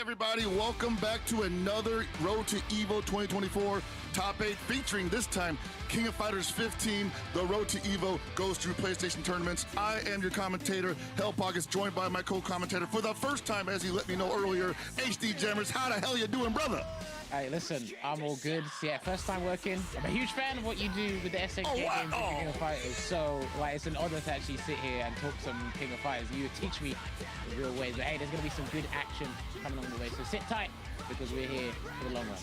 Everybody, welcome back to another Road to Evo 2024 Top 8 featuring this time King of Fighters 15. The Road to Evo goes through PlayStation tournaments. I am your commentator, Hellpog, is joined by my co-commentator for the first time, as he let me know earlier, HD Jammers. How the hell you doing, brother? Hey, listen, I'm all good. So, yeah, first time working. I'm a huge fan of what you do with the SNK games and King of Fighters. So, like, it's an honor to actually sit here and talk some King of Fighters. You teach me the real ways. But hey, there's going to be some good action coming along the way. So sit tight, because we're here for the long run.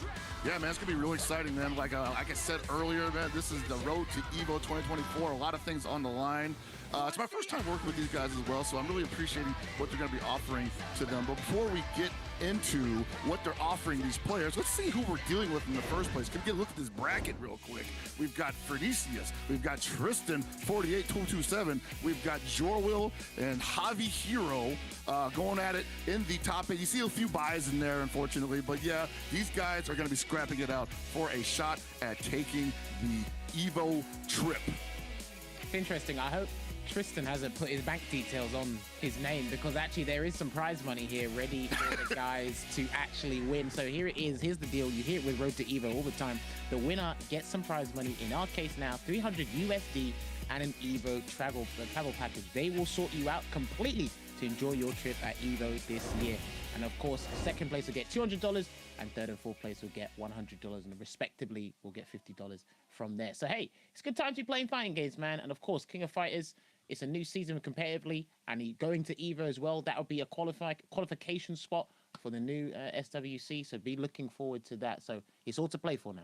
Yeah, man, it's going to be really exciting, man. Like I said earlier, man, this is the Road to Evo 2024. A lot of things on the line. It's my first time working with these guys as well, so I'm really appreciating what they're going to be offering to them. But before we get into what they're offering these players, let's see who we're dealing with in the first place. Can we get a look at this bracket real quick? We've got Fredicius, we've got Tristan 48227, we've got Jorwil and Javi Hero going at it in the top 8. You see a few buys in there, unfortunately, but yeah, these guys are going to be scrapping it out for a shot at taking the Evo trip. It's interesting. I hope Tristan hasn't put his bank details on his name, because actually there is some prize money here ready for the guys to actually win. So here it is. Here's the deal. You hear it with Road to Evo all the time. The winner gets some prize money. In our case now, 300 USD and an Evo travel package. They will sort you out completely to enjoy your trip at Evo this year. And of course, second place will get $200, and third and fourth place will get $100, and respectively will get $50 from there. So hey, it's a good time to be playing fighting games, man. And of course, King of Fighters, it's a new season competitively, and going to Evo as well. That'll be a qualification spot for the new SWC. So be looking forward to that. So it's all to play for now.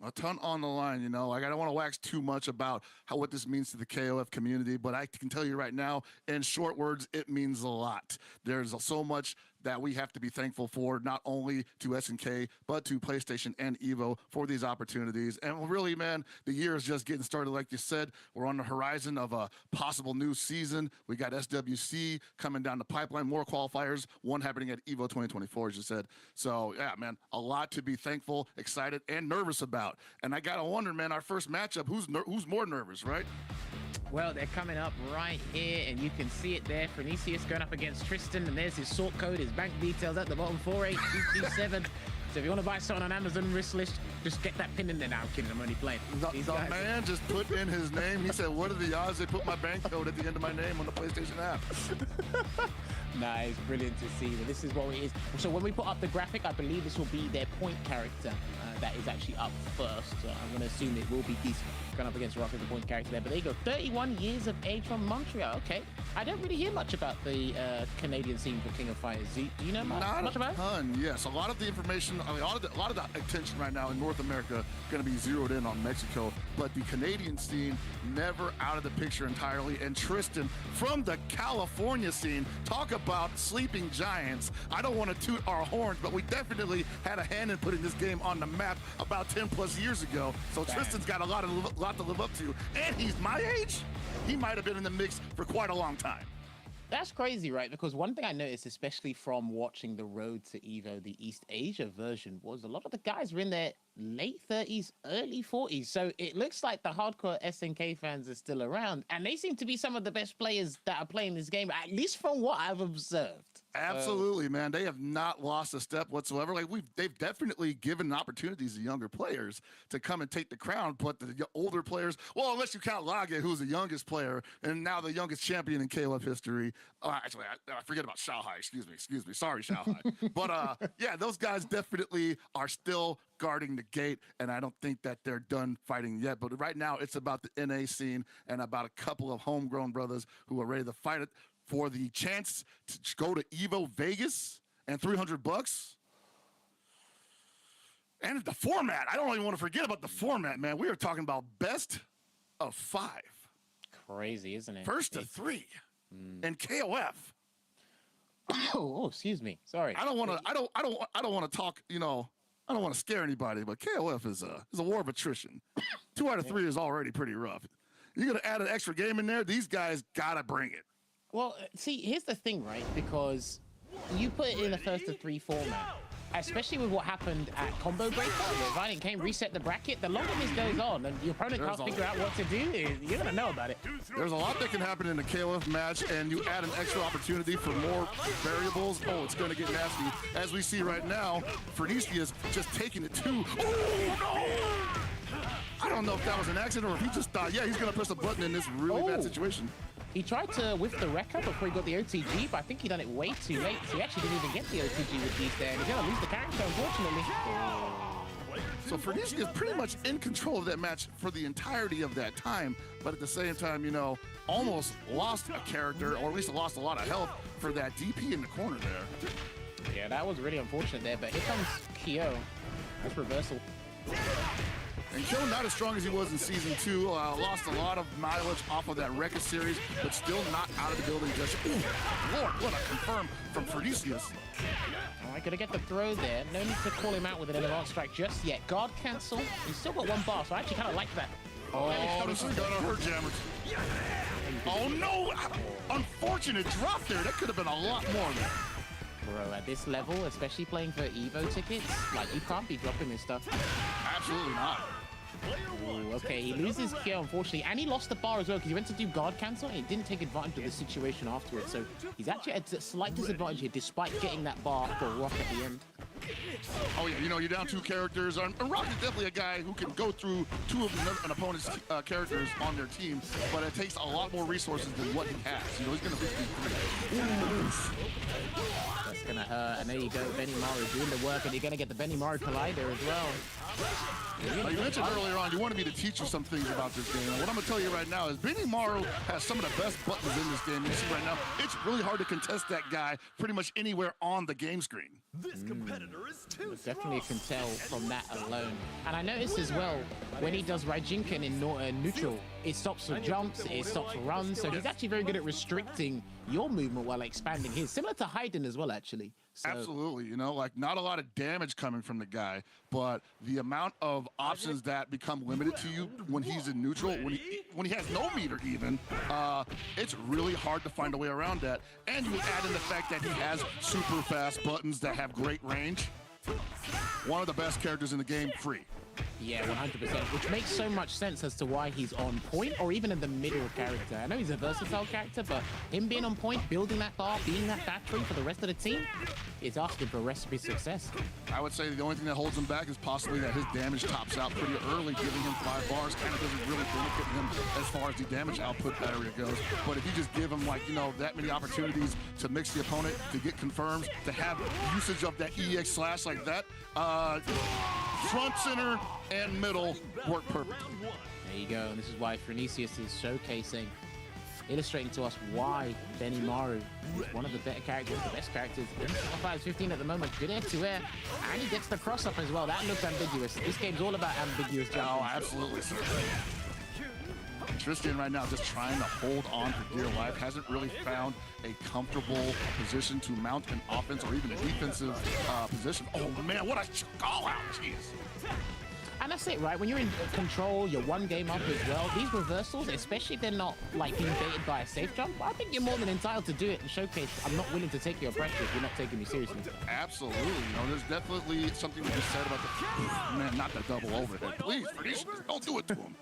A ton on the line, you know. Like, I don't want to wax too much about what this means to the KOF community, but I can tell you right now, in short words, it means a lot. There's so much that we have to be thankful for, not only to SNK, but to PlayStation and Evo for these opportunities. And really, man, the year is just getting started. Like you said, we're on the horizon of a possible new season. We got SWC coming down the pipeline, more qualifiers, one happening at Evo 2024, as you said. So, yeah, man, a lot to be thankful, excited, and nervous about. And I got to wonder, man, our first matchup, who's more nervous, right? Well, they're coming up right here, and you can see it there. Phoenicius going up against Tristan, and there's his sort code, his bank details at the bottom, 48227. So if you want to buy something on Amazon wish list, just get that pin in there now. I'm kidding, I'm only playing. The man just put in his name. He said, what are the odds they put my bank code at the end of my name on the PlayStation app? Nice, brilliant to see. But this is what it is. So when we put up the graphic, I believe this will be their point character that is actually up first. So I'm going to assume it will be Geese going up against Rock as the point character there. But there you go, 31 years of age from Montreal. Okay. I don't really hear much about the Canadian scene for King of Fighters. Do you know much about it? Not a ton, yes. A lot of the information, I mean, a lot of the attention right now in North America going to be zeroed in on Mexico. But the Canadian scene never out of the picture entirely. And Tristan from the California scene, talk about sleeping giants. I don't want to toot our horns, but we definitely had a hand in putting this game on the map about 10 plus years ago. So damn. Tristan's got a lot to live up to. And he's my age. He might have been in the mix for quite a long time. That's crazy, right? Because one thing I noticed, especially from watching the Road to Evo, the East Asia version, was a lot of the guys were in their late 30s, early 40s. So it looks like the hardcore SNK fans are still around, and they seem to be some of the best players that are playing this game, at least from what I've observed. Absolutely, man. They have not lost a step whatsoever. Like they've definitely given opportunities to younger players to come and take the crown, but the older players, well, unless you count Lage, who's the youngest player and now the youngest champion in KOF history. Actually, I forget about Xiaohai. Excuse me. Sorry, Xiaohai. But yeah, those guys definitely are still guarding the gate, and I don't think that they're done fighting yet. But right now, it's about the NA scene and about a couple of homegrown brothers who are ready to fight it for the chance to go to Evo Vegas and $300. And the format, I don't even want to forget about the format, man. We are talking about best of 5. Crazy, isn't it? First to 3 and KOF. Oh, excuse me. Sorry. I don't want to talk, you know, I don't want to scare anybody, but KOF is a war of attrition. 2 out of 3 is already pretty rough. You're going to add an extra game in there, these guys got to bring it. Well, see, here's the thing, right? Because you put it in the first to 3 format, especially with what happened at Combo Breaker, where Violent came, reset the bracket. The longer this goes on and your opponent can't figure out what to do, you're going to know about it. There's a lot that can happen in a KOF match, and you add an extra opportunity for more variables. Oh, it's going to get nasty. As we see right now, Phoenicius just taking it to... Oh, no! I don't know if that was an accident or if he just thought, yeah, he's going to press a button in this really bad situation. He tried to whiff the wreck up before he got the OTG, but I think he done it way too late. So he actually didn't even get the OTG with these there. And he's going to lose the character, unfortunately. So Fernandez is pretty much in control of that match for the entirety of that time, but at the same time, you know, almost lost a character, or at least lost a lot of health for that DP in the corner there. Yeah, that was really unfortunate there, but here comes Kyo. That's reversal. And Kyo not as strong as he was in Season 2. Lost a lot of mileage off of that Rekka series, but still not out of the building just yet. Ooh, Lord, what a confirm from Fernicius. All right, gonna get the throw there. No need to call him out with an advanced strike just yet. Guard cancel. He's still got 1 bar, so I actually kind of like that. Oh, this is gonna hurt Jammers. Oh no! Unfortunate drop there. That could have been a lot more there. Bro, at this level, especially playing for Evo tickets, like, you can't be dropping this stuff. Absolutely not. Ooh, okay, he loses Kyo, unfortunately, and he lost the bar as well because he went to do guard cancel and he didn't take advantage of the situation afterwards. So he's actually at a slight disadvantage here despite getting that bar for Rock at the end. Oh yeah, you know, you're down 2 characters. And Rock is definitely a guy who can go through 2 of an opponent's characters on their team, but it takes a lot more resources than what he has. You know, he's gonna be 3. That's gonna hurt. And there you go, Benimaru doing the work, and you're gonna get the Benimaru Collider as well. Like you mentioned earlier on, you wanted me to teach you some things about this game. And what I'm going to tell you right now is Benimaru has some of the best buttons in this game. You see right now, it's really hard to contest that guy pretty much anywhere on the game screen. This competitor is too Definitely can tell from that alone. And I noticed as well, when he does Raijinken in neutral, it stops for jumps, it stops for runs. So he's actually very good at restricting your movement while expanding his. Similar to Hayden as well, actually. So, absolutely, you know, like not a lot of damage coming from the guy, but the amount of options that become limited to you when he's in neutral, when he has no meter even, it's really hard to find a way around that. And you add in the fact that he has super fast buttons that have great range. One of the best characters in the game, free. Yeah, 100%, which makes so much sense as to why he's on point or even in the middle character. I know he's a versatile character, but him being on point, building that bar, being that battery for the rest of the team, is asking for a recipe success. I would say the only thing that holds him back is possibly that his damage tops out pretty early, giving him 5 bars kind of doesn't really benefit him as far as the damage output area goes. But if you just give him, like, you know, that many opportunities to mix the opponent, to get confirms, to have usage of that EX slash like that, front, center, and middle work perfect. There you go, and this is why Frenicius is showcasing, illustrating to us why Benimaru is one of the better characters, the best characters in Qualifiers 15 at the moment. Good air-to-air, and he gets the cross-up as well. That looks ambiguous. This game's all about ambiguous jumps. Oh, absolutely. Tristan right now just trying to hold on for dear life, hasn't really found a comfortable position to mount an offense or even a defensive position. Oh man, what a call out, jeez. And that's it, right? When you're in control, you're 1 game up as well. These reversals, especially if they're not like being baited by a safe jump, I think you're more than entitled to do it and showcase, I'm not willing to take your pressure if you're not taking me seriously. Absolutely. You know, there's definitely something to be said about the, man, not the double overhead. Please, don't do it to him.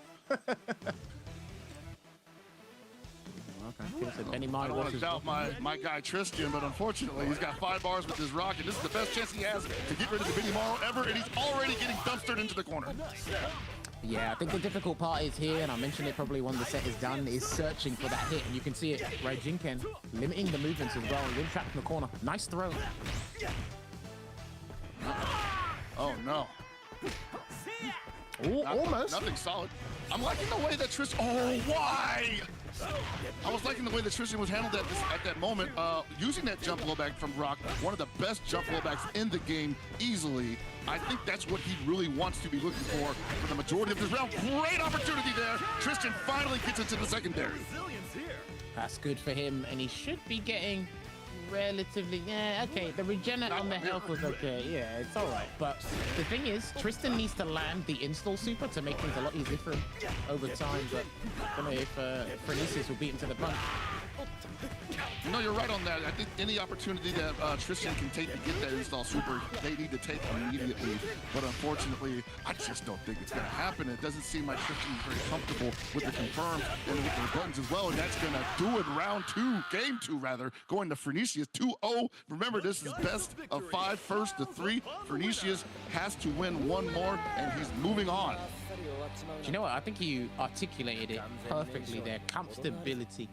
Okay. I don't want to doubt my guy Tristan, but unfortunately he's got 5 bars with his rock, and this is the best chance he has to get rid of the Benimaru ever, and he's already getting dumpstered into the corner. Yeah, I think the difficult part is here, and I mentioned it probably when the set is done, is searching for that hit, and you can see it, Raijinken limiting the movements as well. He's trapped in the corner. Nice throw. Oh no. Ooh, almost. Nothing solid. I'm liking the way that Tristan. Oh, why? I was liking the way that Tristan was handled at that moment, using that jump blowback from Rock, one of the best jump blowbacks in the game, easily. I think that's what he really wants to be looking for the majority of this round. Great opportunity there. Tristan finally gets into the secondary. That's good for him, and he should be getting relatively, yeah, okay, the regen on the health was okay, yeah, it's all right. But the thing is, Tristan needs to land the install super to make things a lot easier for him over time, but I don't know if Frenicius will beat him to the punch. No, you're right on that. I think any opportunity that Tristan can take to get that install super, they need to take immediately. But unfortunately, I just don't think it's going to happen. It doesn't seem like Tristan is very comfortable with the confirms and with the buttons as well. And that's going to do it. Round 2, game 2 rather, going to Frenicius 2-0. Remember, this is best of 5, first to 3. Frenicius has to win 1 more, and he's moving on. Do you know what? I think you articulated it perfectly there. Comfortability.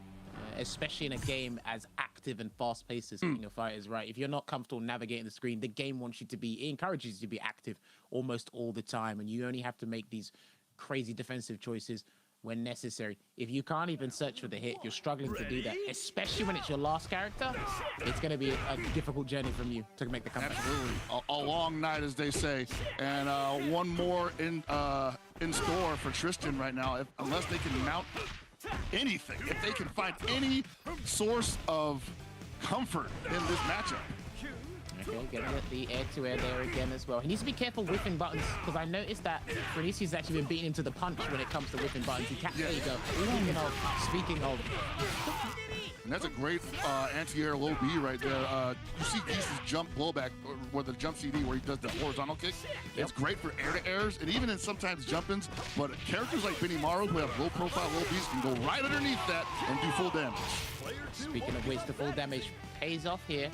Especially in a game as active and fast-paced as King of Fighters, right? If you're not comfortable navigating the screen, the game wants you to be, it encourages you to be active almost all the time, and you only have to make these crazy defensive choices when necessary. If you can't even search for the hit, you're struggling to do that, especially when it's your last character, it's going to be a difficult journey from you to make the comeback. Absolutely. A long night, as they say. And 1 more in store for Tristan right now, unless they can mount anything, if they can find any source of comfort in this matchup. Okay, getting the air-to-air there again as well. He needs to be careful whiffing buttons, because I noticed that Frenicius has actually been beaten into the punch when it comes to whiffing buttons. He can't, there you go. Speaking of. And that's a great anti-air low B right there. You see Geese's jump blowback, or the jump CD where he does the horizontal kick. It's great for air-to-airs and even in sometimes jump-ins, but characters like Benimaru who have low-profile low Bs can go right underneath that and do full damage. Speaking of which, the full damage pays off here.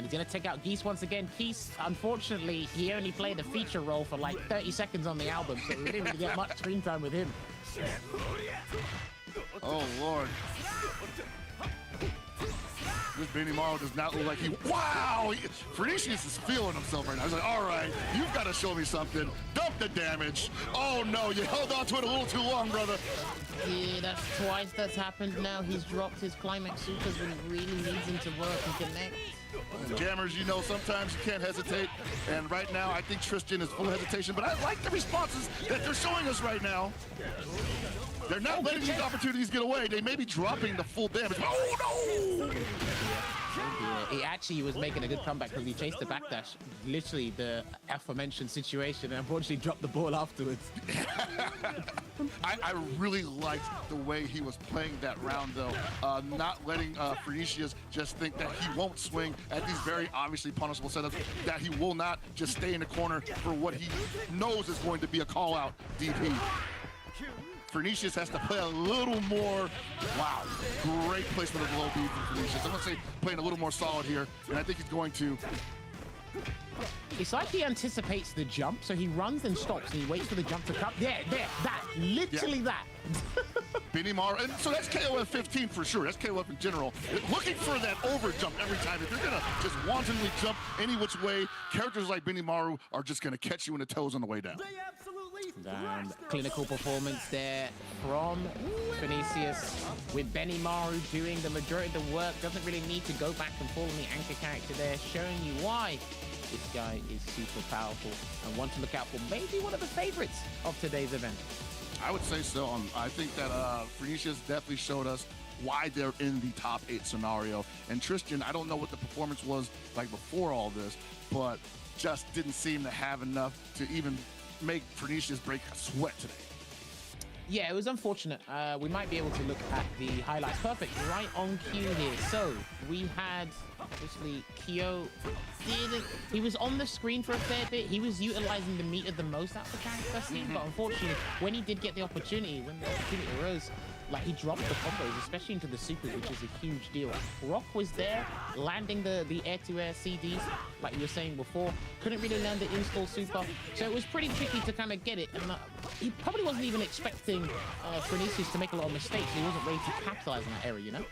And he's going to take out Geese once again. Geese, unfortunately, he only played a feature role for like 30 seconds on the album, so we didn't really get much screen time with him. Oh, Lord. This Benimaru does not look like he... Wow! Phoenicius is feeling himself right now. He's like, all right, you've got to show me something. Dump the damage. Oh, no, you held on to it a little too long, brother. Yeah, that's twice that's happened now. He's dropped his climax supers when he really needs him to work and connect. Jammers, you know, sometimes you can't hesitate. And right now, I think Tristan is full of hesitation. But I like the responses that they're showing us right now. They're not letting these opportunities get away. They may be dropping the full damage. Oh, no! Yeah, he actually was making a good comeback because he chased the backdash. Literally the aforementioned situation, and unfortunately dropped the ball afterwards. I really liked the way he was playing that round, though. Not letting Phoenicius just think that he won't swing at these very obviously punishable setups, that he will not just stay in the corner for what he knows is going to be a call-out DP. Phoenicius has to play a little more. Wow, great placement of the low B from Phoenicius. I'm going to say playing a little more solid here, and I think he's going to. It's like he anticipates the jump, so he runs and stops, and he waits for the jump to come. There, that, literally that. Benimaru, and so that's KOF 15 for sure. That's KOF in general. Looking for that over jump every time. If you're gonna just wantonly jump any which way, characters like Benimaru are just gonna catch you in the toes on the way down. Clinical performance there from Vinicius, with Benimaru doing the majority of the work. Doesn't really need to go back and pull on the anchor character there, showing you why this guy is super powerful and one to look out for. Maybe one of the favorites of today's event. I would say so. I think that Phoenicius definitely showed us why they're in the top 8 scenario. And Tristan, I don't know what the performance was like before all this, but just didn't seem to have enough to even make Phoenicius break a sweat today. Yeah, it was unfortunate. We might be able to look at the highlights. Perfect, right on cue here. So we had, obviously, Kyo he was on the screen for a fair bit. He was utilizing the meter the most out of the character scene, but unfortunately, when he did get the opportunity, when the opportunity arose, like, he dropped the combos, especially into the supers, which is a huge deal. Rock was there, landing the air-to-air CDs, like you were saying before. Couldn't really land the install super, so it was pretty tricky to kind of get it. And he probably wasn't even expecting Phoenicius to make a lot of mistakes. He wasn't ready to capitalize on that area, you know?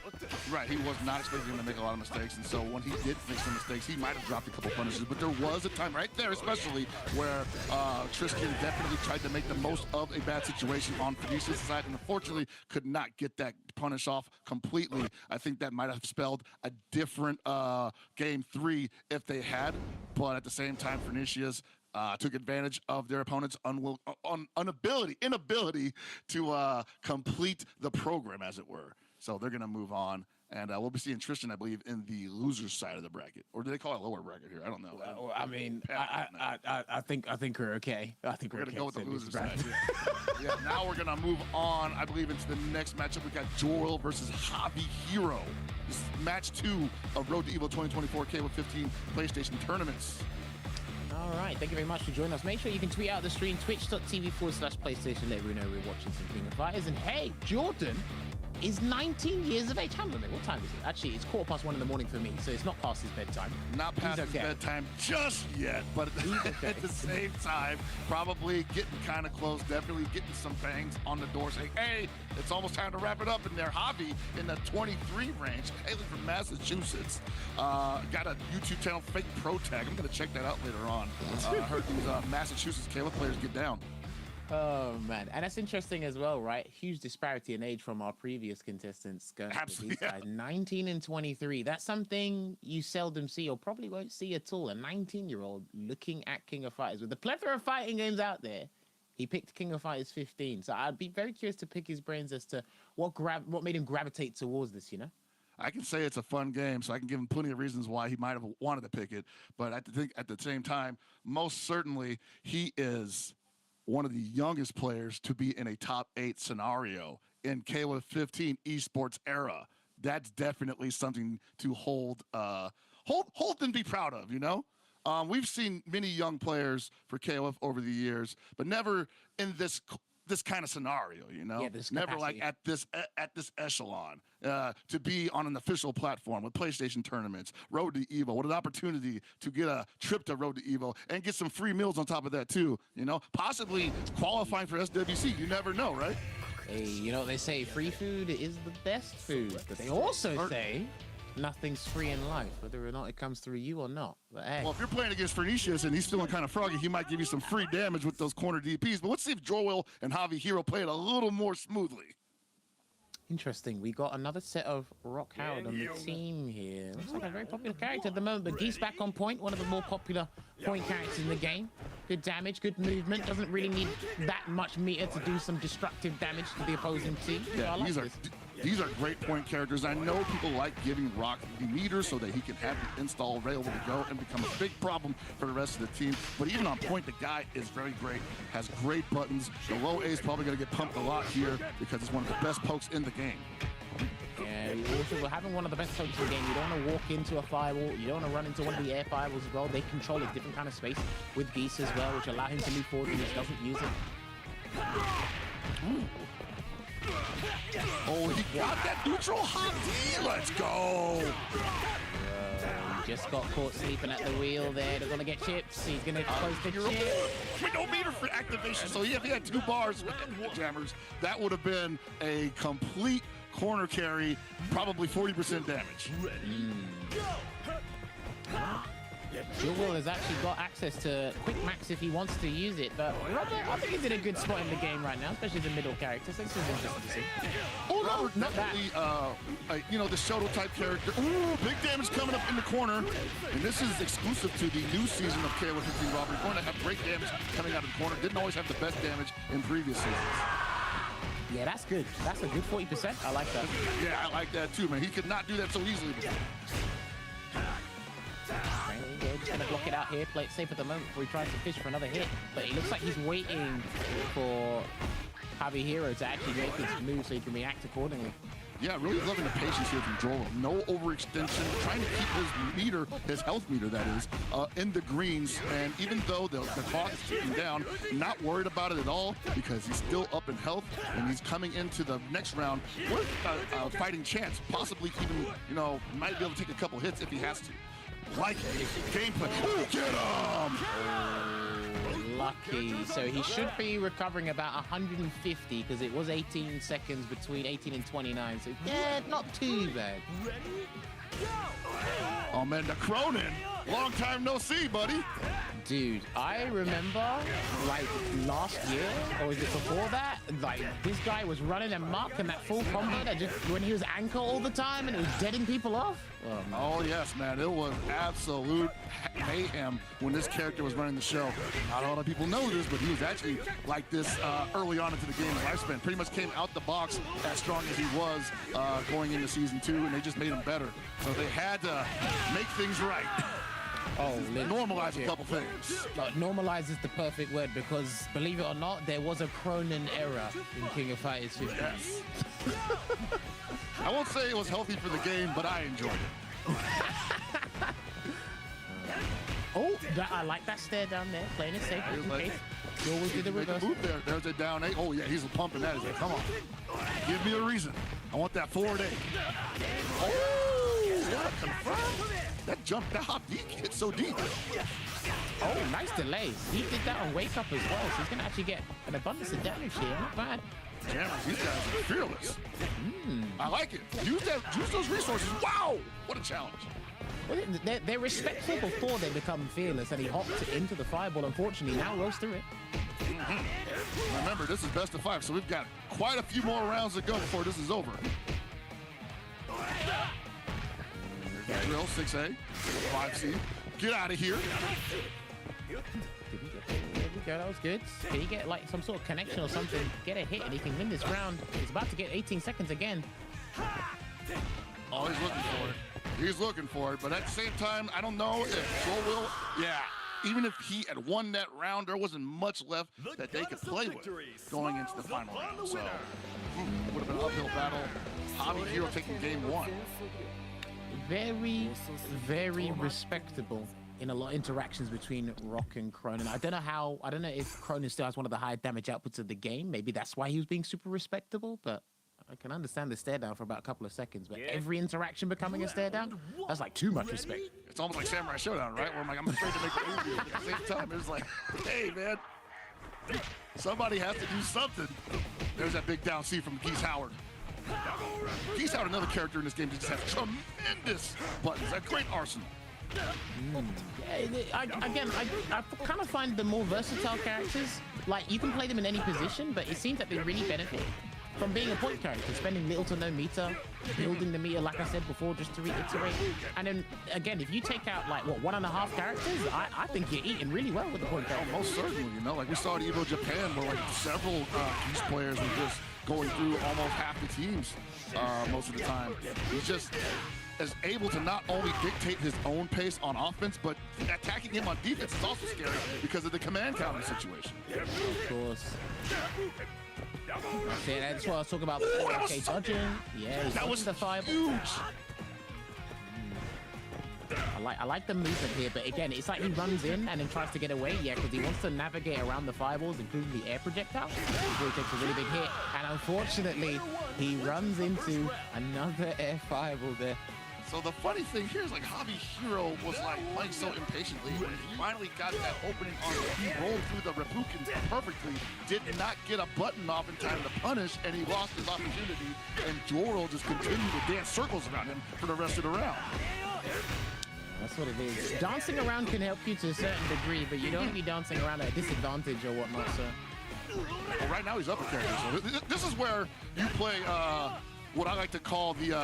Right, he was not expecting him to make a lot of mistakes, and so when he did make some mistakes, he might have dropped a couple punishes, but there was a time right there, especially, where Tristan definitely tried to make the most of a bad situation on Phoenicius' side, and unfortunately could not get that punish off completely. I think that might have spelled a different game 3 if they had, but at the same time, Phoenicius took advantage of their opponent's inability to complete the program, as it were. So they're going to move on. And we'll be seeing Tristan, I believe, in the loser's side of the bracket, or do they call it lower bracket here? I don't know. I mean, I think we're okay. I think we're gonna okay go with the loser's side. Yeah. Now we're gonna move on, I believe, into the next matchup. We got Joel versus Javi Hero. This is match 2 of Road to Evo 2024 KOF 15 PlayStation tournaments. All right, thank you very much for joining us. Make sure you can tweet out the stream, twitch.tv/PlayStation. Let me know we're watching some King of Fighters. And hey, Jordan is 19 years of age. Hang on a minute, what time is it? Actually, it's 1:15 in the morning for me, so it's not past his bedtime. Not past his bedtime just yet, but at the same time, probably getting kind of close, definitely getting some bangs on the door saying, hey, it's almost time to wrap it up in there. Javi in the 23 range, hailing from Massachusetts. Got a YouTube channel, Fake Pro Tag. I'm going to check that out later on. I heard these Massachusetts KOF players get down. Oh, man. And that's interesting as well, right? Huge disparity in age from our previous contestants. Absolutely. These guys, 19 and 23. That's something you seldom see or probably won't see at all. A 19-year-old looking at King of Fighters. With the plethora of fighting games out there, he picked King of Fighters 15. So I'd be very curious to pick his brains as to what made him gravitate towards this, you know? I can say it's a fun game, so I can give him plenty of reasons why he might have wanted to pick it. But I think at the same time, most certainly, he is one of the youngest players to be in a top 8 scenario in KOF 15 esports era. That's definitely something to hold and be proud of, you know? We've seen many young players for KOF over the years, but never in this this kind of scenario, you know? Yeah, this never like capacity. at this echelon to be on an official platform with PlayStation tournaments, Road to Evo. What an opportunity to get a trip to Road to Evo and get some free meals on top of that too, you know? Possibly qualifying for SWC. You never know, right? Hey, you know what they say, free food is the best food. But they also say nothing's free in life, whether or not it comes through you or not. But hey. Well, if you're playing against Pernicious and he's feeling kind of froggy, he might give you some free damage with those corner DPs. But let's see if Joel and Javi Hero play it a little more smoothly. Interesting. We got another set of Rock Howard on the team here. Looks like a very popular character at the moment, but Geese back on point, one of the more popular point characters in the game. Good damage, good movement. Doesn't really need that much meter to do some destructive damage to the opposing team. Yeah, so I like these are great point characters. I know people like giving Rock the meter so that he can have the install available to go and become a big problem for the rest of the team. But even on point, the guy is very great, has great buttons. The low A is probably going to get pumped a lot here because it's one of the best pokes in the game. Yeah, also having one of the best pokes in the game. You don't want to walk into a firewall. You don't want to run into one of the air firewalls as well. They control a different kind of space with Geese as well, which allow him to move forward when he doesn't use it. Ooh. Oh, he got that neutral hot D. Let's go. He just got caught sleeping at the wheel there. They're going to get chips. He's going to close the chip. No meter for activation. So if he had 2 bars with jammers, that would have been a complete corner carry, probably 40% damage. Joel has actually got access to quick max if he wants to use it, but Robert, I think he's in a good spot in the game right now, especially the middle characters. So this is interesting to see. Oh no, not that. You know, the Shoto type character. Ooh, big damage coming up in the corner. And this is exclusive to the new season of KOF 15, Robert. You're going to have great damage coming out of the corner. Didn't always have the best damage in previous seasons. Yeah, that's good. That's a good 40%. I like that. Yeah, I like that too, man. He could not do that so easily before. Yeah, just gonna block it out here, play it safe at the moment before he tries to fish for another hit. But it looks like he's waiting for Javi Hero to actually make his move so he can react accordingly. Yeah, really loving the patience here from Joel. No overextension, trying to keep his meter, his health meter that is, in the greens. And even though the clock is ticking down, not worried about it at all because he's still up in health and he's coming into the next round with a fighting chance. Possibly even, you know, might be able to take a couple hits if he has to. Like gameplay. Ooh, get him! Lucky. So he should be recovering about 150 because it was 18 seconds between 18 and 29. So yeah, not too bad. Oh man, the Cronin. Long time no see, buddy. Dude, I remember like last year, or was it before that? Like this guy was running amok and that full combo that just when he was anchor all the time and it was deading people off. Oh yes, man, it was absolute mayhem when this character was running the show. Not a lot of people know this, but he was actually like this early on into the game's lifespan. Pretty much came out the box as strong as he was going into season 2, and they just made him better. So they had to make things right. Oh, normalize a couple things. Normalize is the perfect word because, believe it or not, there was a Cronin era in King of Fighters 15. Yes. I won't say it was healthy for the game, but I enjoyed it. Oh, I like that stare down there, playing it safe. Okay. You always do the reverse. Move there. There's a down A. Oh, yeah, he's pumping that. He's like, come on. Give me a reason. I want that forward A. Oh, yeah, confirmed. That jump, that hop deep hit so deep. Oh, nice delay. He did that on Wake Up as well, so he's going to actually get an abundance of damage here. Not bad. Jammers, these guys are fearless. I like it. Use those resources. Wow, what a challenge. Well, they're respectful before they become fearless, and he hopped into the fireball. Unfortunately, now rolls through it. Remember, this is best of 5, so we've got quite a few more rounds to go before this is over. Drill 6A, 5C. Get out of here. There we go, that was good. Can he get like some sort of connection or something? Get a hit and he can win this round. He's about to get 18 seconds again. Oh, he's looking for it. He's looking for it, but at the same time, I don't know if Joel will. Yeah, even if he had won that round, there wasn't much left that they could play with going into the final round. So, would have been an uphill battle. Javi Hero taking game 1. Very, very respectable in a lot of interactions between Rock and Cronin. I don't know if Cronin still has one of the higher damage outputs of the game. Maybe that's why he was being super respectable, but I can understand the stare down for about a couple of seconds. But every interaction becoming a stare down, that's like too much respect. It's almost like Samurai Showdown, right? Where I'm like, I'm afraid to make a movie. At the same time, it's like, hey, man, somebody has to do something. There's that big down C from Geese Howard. Geese Howard, another character in this game, just has tremendous buttons, a great arsenal. I kind of find the more versatile characters, like you can play them in any position, but it seems that they really benefit from being a point character, spending little to no meter, building the meter, like I said before, just to reiterate. And then, again, if you take out, like, what, 1.5 characters, I think you're eating really well with the point character. Most certainly, you know, like we saw at Evo Japan, where like several Geese players were just going through almost half the teams most of the time. He's just is able to not only dictate his own pace on offense, but attacking him on defense is also scary because of the command counter situation. Of course. That's what I was talking about. Okay, dodging. Yeah, he's that was the fireball. Huge. I like the movement here, but again, it's like he runs in and then tries to get away. Yeah, because he wants to navigate around the fireballs, including the air projectile, before he takes a really big hit. And unfortunately, he runs into another air fireball there. So the funny thing here is like Hobby Hero was like playing so impatiently when he finally got that opening on it. He rolled through the Reppuken perfectly, did not get a button off in time to punish, and he lost his opportunity. And Joro just continued to dance circles around him for the rest of the round. That's what it is. Dancing around can help you to a certain degree, but you don't be dancing around at a disadvantage or whatnot, so. Well, right now he's upper character, so this is where you play what I like to call the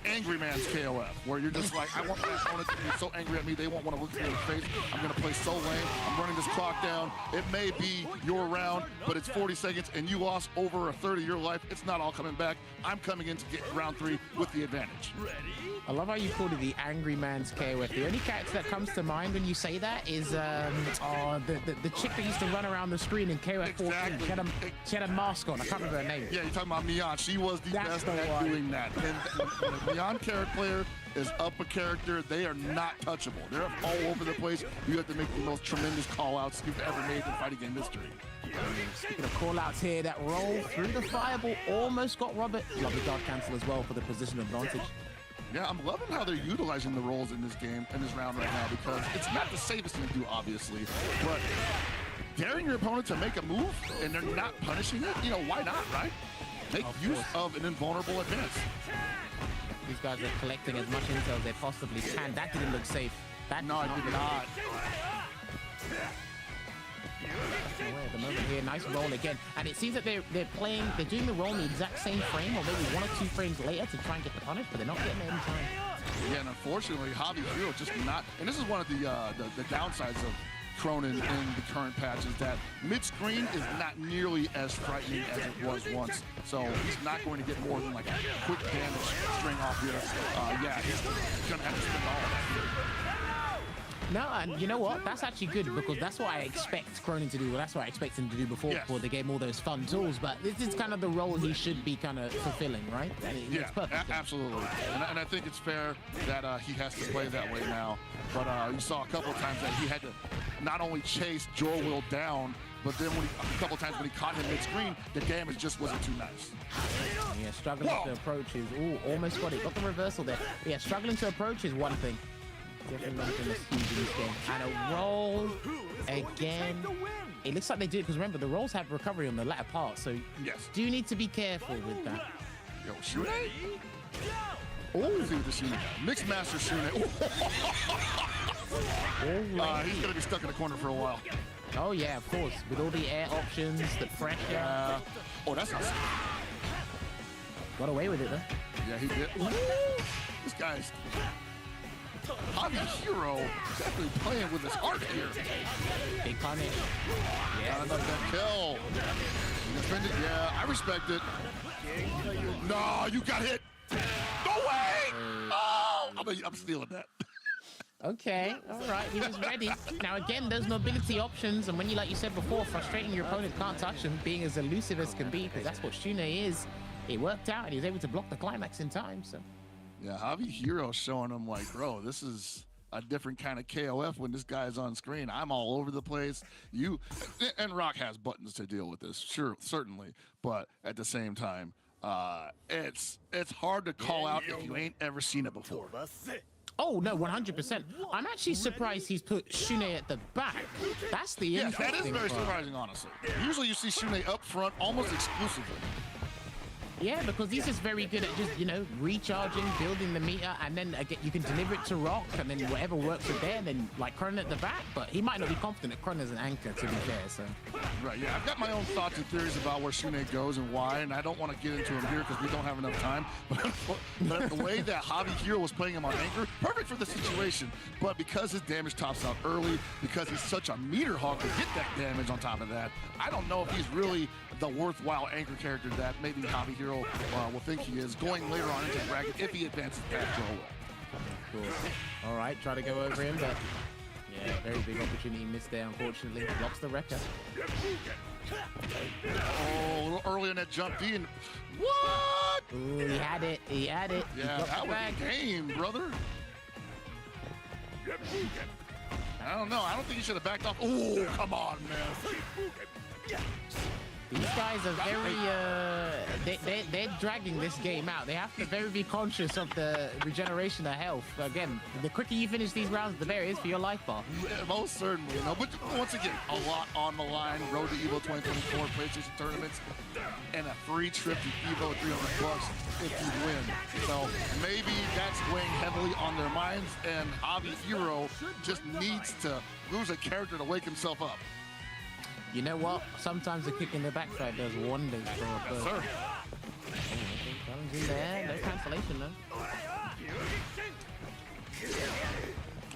angry man's KOF, where you're just like, I want my opponent to be so angry at me, they won't want to look me in the face. I'm going to play so lame. I'm running this clock down. It may be your round, but it's 40 seconds, and you lost over a third of your life. It's not all coming back. I'm coming in to get round 3 with the advantage. I love how you called it the angry man's KOF. The only character that comes to mind when you say that is the chick that used to run around the screen in KOF 14. Exactly. She had a mask on. I can't remember her name. Yeah, you're talking about Neon. She was the best at doing that. And the Neon character player is upper character. They are not touchable. They're all over the place. You have to make the most tremendous call-outs you've ever made in fighting game history. Speaking of call-outs here, that roll through the fireball almost got Robert. Lovely guard cancel as well for the position advantage. Yeah, I'm loving how they're utilizing the rolls in this game, in this round right now, because it's not the safest thing to do, obviously, but daring your opponent to make a move and they're not punishing it, you know, why not, right? Make use of an invulnerable advance. These guys are collecting as much intel as they possibly can. That didn't look safe. No, it did not. At the moment here, nice roll again, and it seems that they're doing the roll in the exact same frame, or maybe 1 or 2 frames later to try and get the punish, but they're not getting it in time. Yeah, and unfortunately, Hobby Hero just not. And this is one of the downsides of Cronin in the current patch is that mid-screen is not nearly as frightening as it was once. So he's not going to get more than like a quick damage string off here. Yeah, he's gonna have to spend all of that. No, and you know what? That's actually good because that's what I expect Cronin to do. Well, that's what I expect him to do before they gave him all those fun tools. But this is kind of the role he should be kind of fulfilling, right? Yeah, absolutely. And I think it's fair that he has to play that way now. But you saw a couple of times that he had to not only chase Jorwil down, but then a couple of times when he caught him mid-screen, the damage just wasn't too nice. Yeah, struggling to approach is... Ooh, almost got it. Got the reversal there. But yeah, struggling to approach is one thing. Definitely not going to huge in this game. And a roll again. It looks like they do it because remember, the rolls have recovery on the latter part, so yes, do need to be careful with that. Yo, Shune? Oh, see what the Shune. Mixed Master Shune. He's going to be stuck in the corner for a while. Oh, yeah, of course. With all the air options, the pressure. Oh, that's not safe. Got away with it, though. Yeah, he did. Ooh. This guy's... Hobby Hero definitely playing with his heart here. Big punish. Yeah, another kill. Defended. Yeah, I respect it. No, you got hit. No way! Oh, I'm stealing that. Okay, all right, he was ready. Now again, those mobility options, and when you, like you said before, frustrating your opponent can't touch him, being as elusive as can be, because that's what Shune is. It worked out, and he was able to block the climax in time. So. Yeah, Hobby Hero showing him like, bro, this is a different kind of KOF when this guy's on screen. I'm all over the place. And Rock has buttons to deal with this, sure, certainly, but at the same time, it's hard to call out if you ain't ever seen it before. Oh, no, 100%. I'm actually surprised he's put Shune at the back. That's the interesting that is very part. surprising, honestly. Usually you see Shune up front almost exclusively. Yeah, because he's just very good at just, you know, recharging, building the meter, and then again, you can deliver it to Rock, and then whatever works with there, then like Chron at the back, but he might not be confident that Chron is an anchor, to be fair, so. Right, yeah, I've got my own thoughts and theories about where Shune goes and why, and I don't want to get into them here because we don't have enough time, but the way that Javi Hero was playing him on anchor, perfect for the situation, but because his damage tops out early, because he's such a meter hog to get that damage on top of that, I don't know if he's really the worthwhile anchor character that maybe Javi Hero will think he is going later on into the bracket if he advances past Joel. Cool. All right, try to go over him, but yeah, very big opportunity missed there, unfortunately. Blocks the wrecker. Oh, a little early on that jump D, and what? Ooh, he had it. He had it. Yeah, that was a game, brother. I don't know. I don't think he should have backed off. Oh, come on, man. These guys are very, they're dragging this game out. They have to very be conscious of the regeneration of health. Again, the quicker you finish these rounds, the better it is for your life bar. Yeah, most certainly. You know, but once again, a lot on the line. Road to Evo 2024 PlayStation tournaments, and a free trip to Evo, $300 if you win. So maybe that's weighing heavily on their minds, and Javi Hero just needs to lose a character to wake himself up. You know what? Sometimes a kick in the backside does wonders for a Yes, person. sir. Challenge in there, no cancellation though.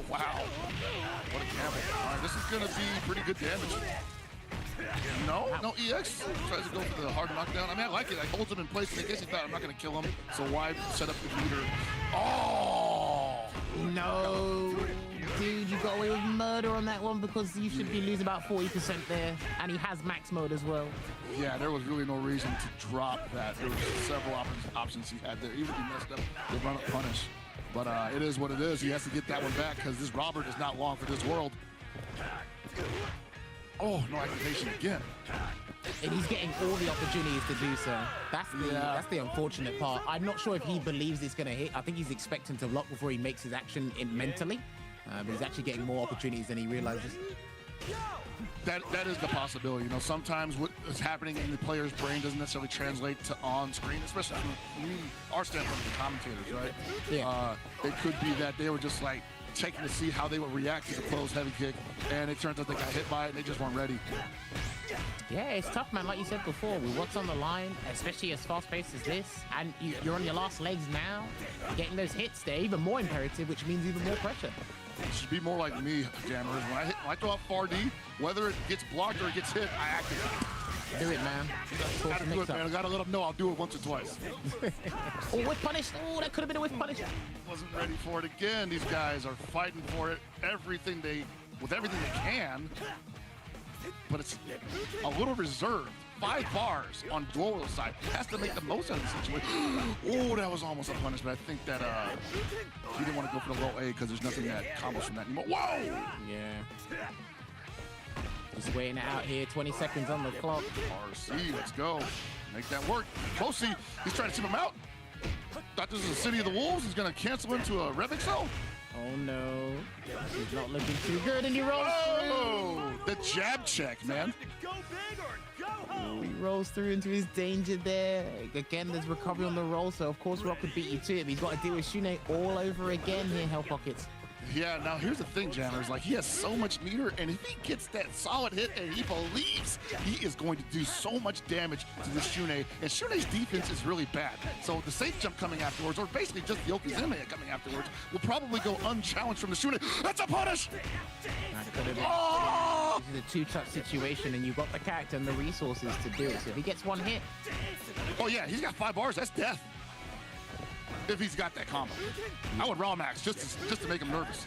Wow. What a gamble. All right, this is going to be pretty good damage. No EX. Tries to go for the hard knockdown. I mean, I like it. I holds him in place in case he thought I'm not going to kill him. So why set up the meter? Oh! No. Dude, you got away with murder on that one because you should be losing about 40% there. And he has max mode as well. Yeah, there was really no reason to drop that. There were several options he had there. Even if he messed up, the run up punish. But it is what it is. He has to get that one back because this Robert is not long for this world. Oh, no activation again. And he's getting all the opportunities to do so. That's the unfortunate part. I'm not sure if he believes it's going to hit. I think he's expecting to block before he makes his action mentally. But he's actually getting more opportunities than he realizes. That is the possibility. You know, sometimes what is happening in the player's brain doesn't necessarily translate to on screen, especially from our standpoint, the commentators, right? Yeah. It could be that they were just like checking to see how they would react to the closed heavy kick, and it turns out they got hit by it and they just weren't ready. Yeah, it's tough, man. Like you said before, with what's on the line, especially as fast-paced as this, and you're on your last legs now, getting those hits, they're even more imperative, which means even more pressure. It should be more like me, jammers. When I throw out far D, whether it gets blocked or it gets hit, I activate. Do it, man. Gotta do it, man. I gotta let them know I'll do it once or twice. Oh, whiff punish. Oh, that could have been a whiff punish. Wasn't ready for it again. These guys are fighting for it. Everything they can. But it's a little reserved. 5 bars on Duolo's side. Has to make the most out of the situation. Oh, that was almost a punish, but I think that he didn't want to go for the low A because there's nothing that combos from that anymore. Whoa! Yeah. Just waiting it out here. 20 seconds on the clock. RC, let's go. Make that work. Bosi, he's trying to tip him out. Thought this was the City of the Wolves. He's going to cancel into a Revixel. Oh, no. He's not looking too good, and he rolls Oh, the jab check, man. through. He rolls through into his danger there. Again, there's recovery on the roll, so of course Rock could beat you to it. But he's got to deal with Shune all over again here, Hell Pockets. Yeah, now here's the thing, Jammers. Like, he has so much meter, and if he gets that solid hit and he believes, he is going to do so much damage to this Shune. And Shune's defense is really bad. So the safe jump coming afterwards, or basically just the Okizeme coming afterwards, will probably go unchallenged from the Shune. That's a punish! Oh! This is a two-touch situation, and you've got the character and the resources to do it. So if he gets one hit, Oh, yeah, he's got 5 bars. That's death. If he's got that combo. I would raw max just to make him nervous.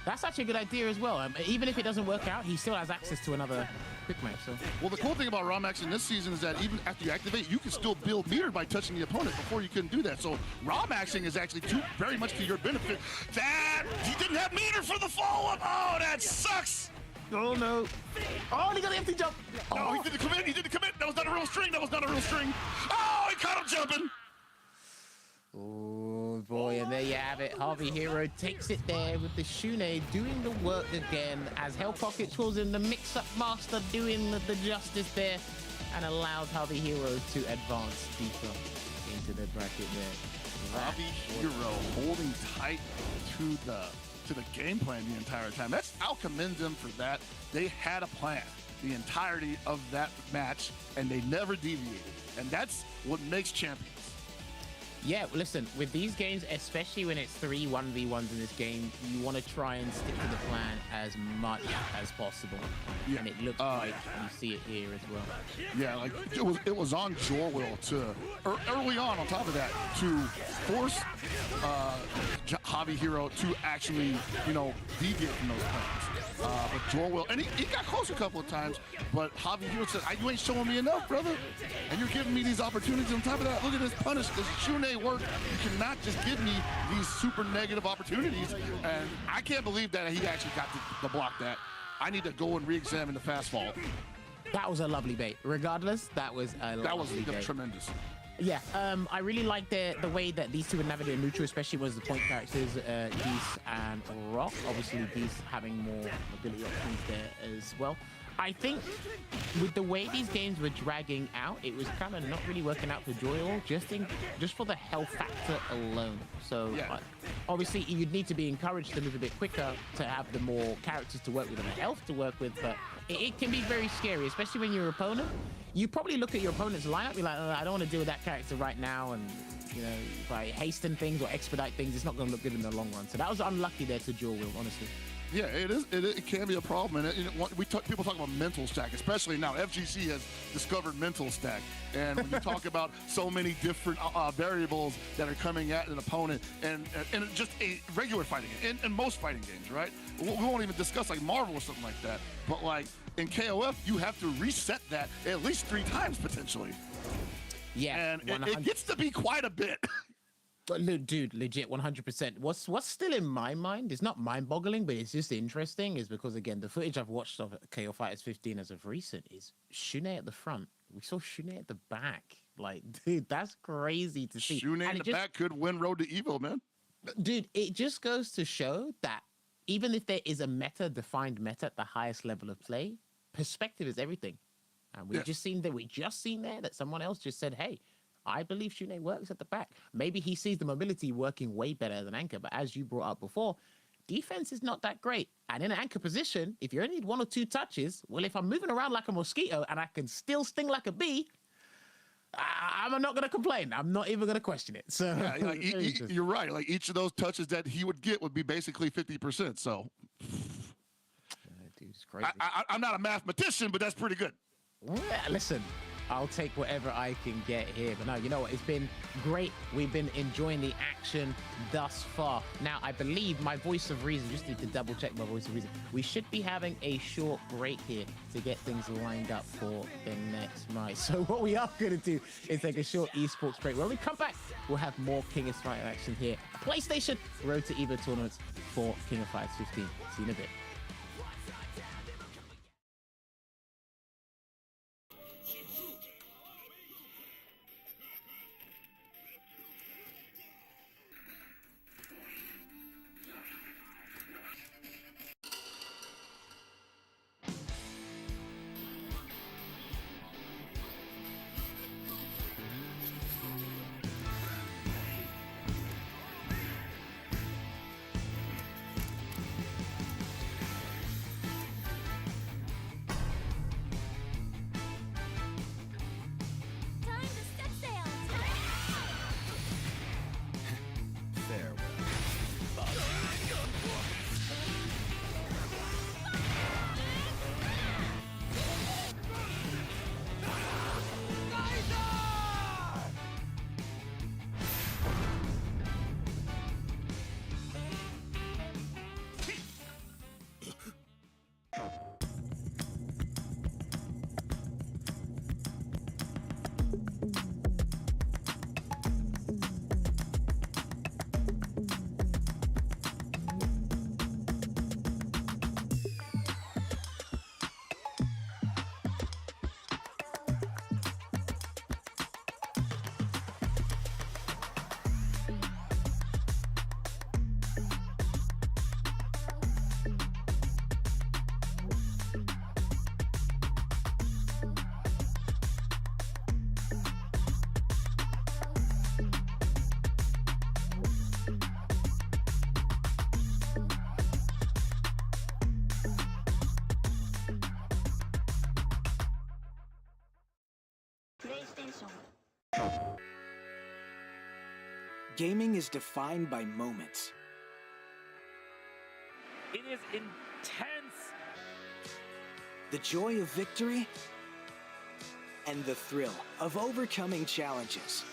That's actually a good idea as well. Even if it doesn't work out, he still has access to another quick match. So. Well, the cool thing about ROM action this season is that even after you activate, you can still build meter by touching the opponent. Before you couldn't do that. So ROM action is actually very much to your benefit. That he didn't have meter for the follow-up. Oh, that sucks. Oh no. Oh, he got an empty jump. Oh, he didn't commit. He didn't commit. That was not a real string. That was not a real string. Oh, he caught him jumping. Oh boy, and there you have it. Harvey Hero takes it there with the Shune doing the work again as Hell Pocket was in the mix-up master doing the justice there and allows Harvey Hero to advance deeper into the bracket there. Harvey Hero holding tight to the game plan the entire time. I'll commend them for that. They had a plan the entirety of that match and they never deviated. And that's what makes champions. Yeah, listen, with these games, especially when it's 3 1v1s in this game, you want to try and stick to the plan as much as possible. Yeah. And it looks like you see it here as well. Yeah, like it was on Jorwil to early on top of that to force Javi Hero to actually, deviate from those plans. But Jorwil, and he got close a couple of times, but Javi Hero said, you ain't showing me enough, brother. And you're giving me these opportunities on top of that. Look at this punish, this Shune work. You cannot just give me these super negative opportunities. And I can't believe that he actually got to block that. I need to go and re-examine the fastball. That was a lovely bait. Regardless, that was a lovely bait. Tremendous. Yeah, I really like the way that these two would navigate neutral, especially was the point characters, Geese and Rock. Obviously, Geese having more mobility options there as well. I think with the way these games were dragging out, it was kind of not really working out for Joyal, just for the health factor alone. So obviously you'd need to be encouraged to move a bit quicker to have the more characters to work with and the health to work with, but it can be very scary, especially when you're an opponent. You probably look at your opponent's lineup, you're like, I don't want to deal with that character right now, and if I hasten things or expedite things, it's not going to look good in the long run. So that was unlucky there to Joyal, honestly. Yeah, it is. It can be a problem, and people talk about mental stack, especially now. FGC has discovered mental stack, and when you talk about so many different variables that are coming at an opponent, and just a regular fighting game, in most fighting games, right? We won't even discuss like Marvel or something like that, but like in KOF, you have to reset that at least 3 times potentially. Yeah, and it gets to be quite a bit. Dude, legit, 100%. What's still in my mind, it's not mind-boggling, but it's just interesting, is because, again, the footage I've watched of KO Fighters 15 as of recent is Shune at the front. We saw Shune at the back. Like, dude, that's crazy to see. Shune in the back could win Road to Evo, man. Dude, it just goes to show that even if there is a defined meta at the highest level of play, perspective is everything. And we just seen there that someone else just said, hey, I believe Shune works at the back. Maybe he sees the mobility working way better than Anchor, but as you brought up before, defense is not that great. And in an Anchor position, if you only need 1 or 2 touches, well, if I'm moving around like a mosquito and I can still sting like a bee, I'm not going to complain. I'm not even going to question it. So you're right. Like each of those touches that he would get would be basically 50%. So dude, it's crazy. I'm not a mathematician, but that's pretty good. Yeah, listen, I'll take whatever I can get here. But no, you know what? It's been great. We've been enjoying the action thus far. Now, I believe my voice of reason, just need to double check my voice of reason. We should be having a short break here to get things lined up for the next match. So what we are going to do is take a short esports break. When we come back, we'll have more King of Fighters action here. PlayStation Road to Evo tournaments for King of Fighters 15. See you in a bit. Gaming is defined by moments. It is intense. The joy of victory and the thrill of overcoming challenges.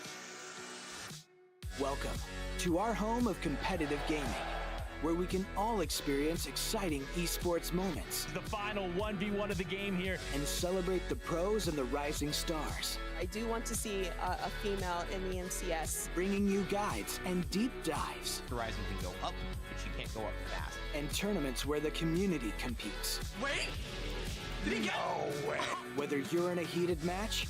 Welcome to our home of competitive gaming, where we can all experience exciting esports moments The final 1v1 of the game here. and celebrate the pros and the rising stars, I do want to see a female in the MCS. bringing you guides and deep dives Horizon can go up, but she can't go up fast. and tournaments where the community competes. Wait! Did he get? No way! Whether you're in a heated match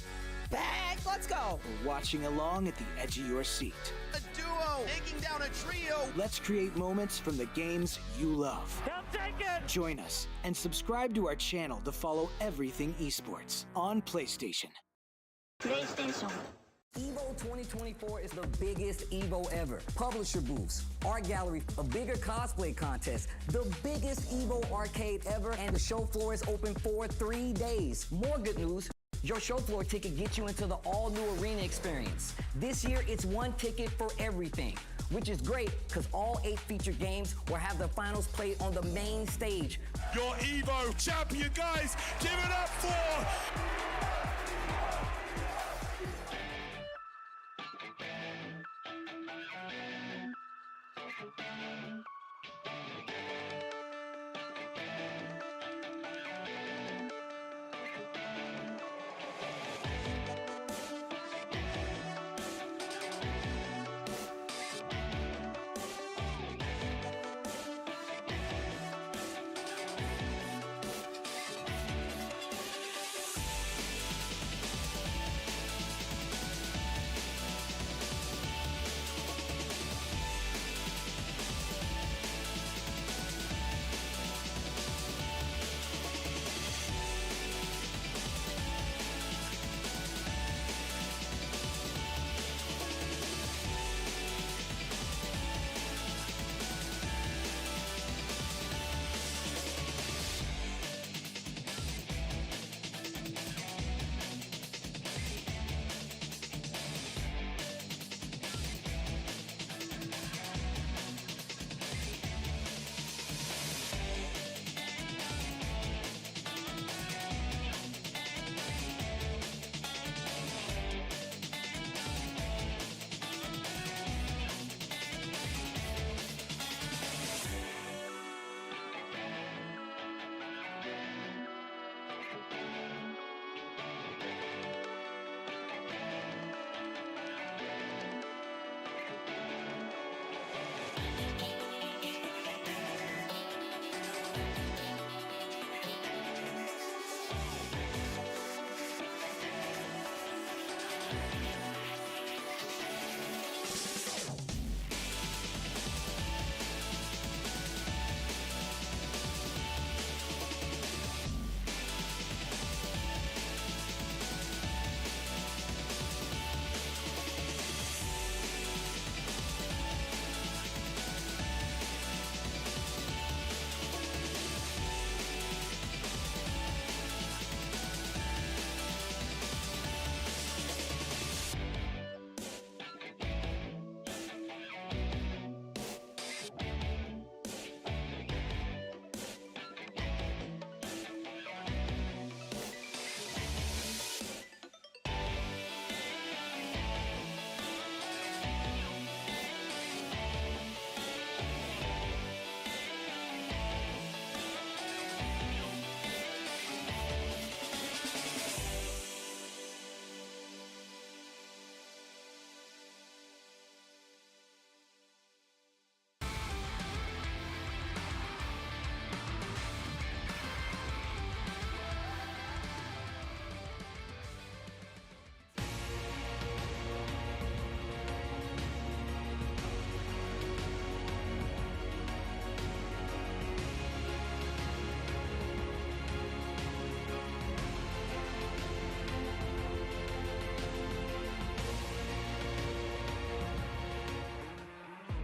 Back, let's go. or watching along at the edge of your seat, A duo taking down a trio! let's create moments from the games you love. He'll take it. Join us and subscribe to our channel to follow everything esports on PlayStation. PlayStation. Evo 2024 is the biggest Evo ever. Publisher booths, art gallery, a bigger cosplay contest, the biggest Evo arcade ever, and the show floor is open for 3 days. More good news, your show floor ticket gets you into the all-new arena experience. This year, it's one ticket for everything, which is great because all 8 featured games will have the finals played on the main stage. Your Evo champion, guys! Give it up for...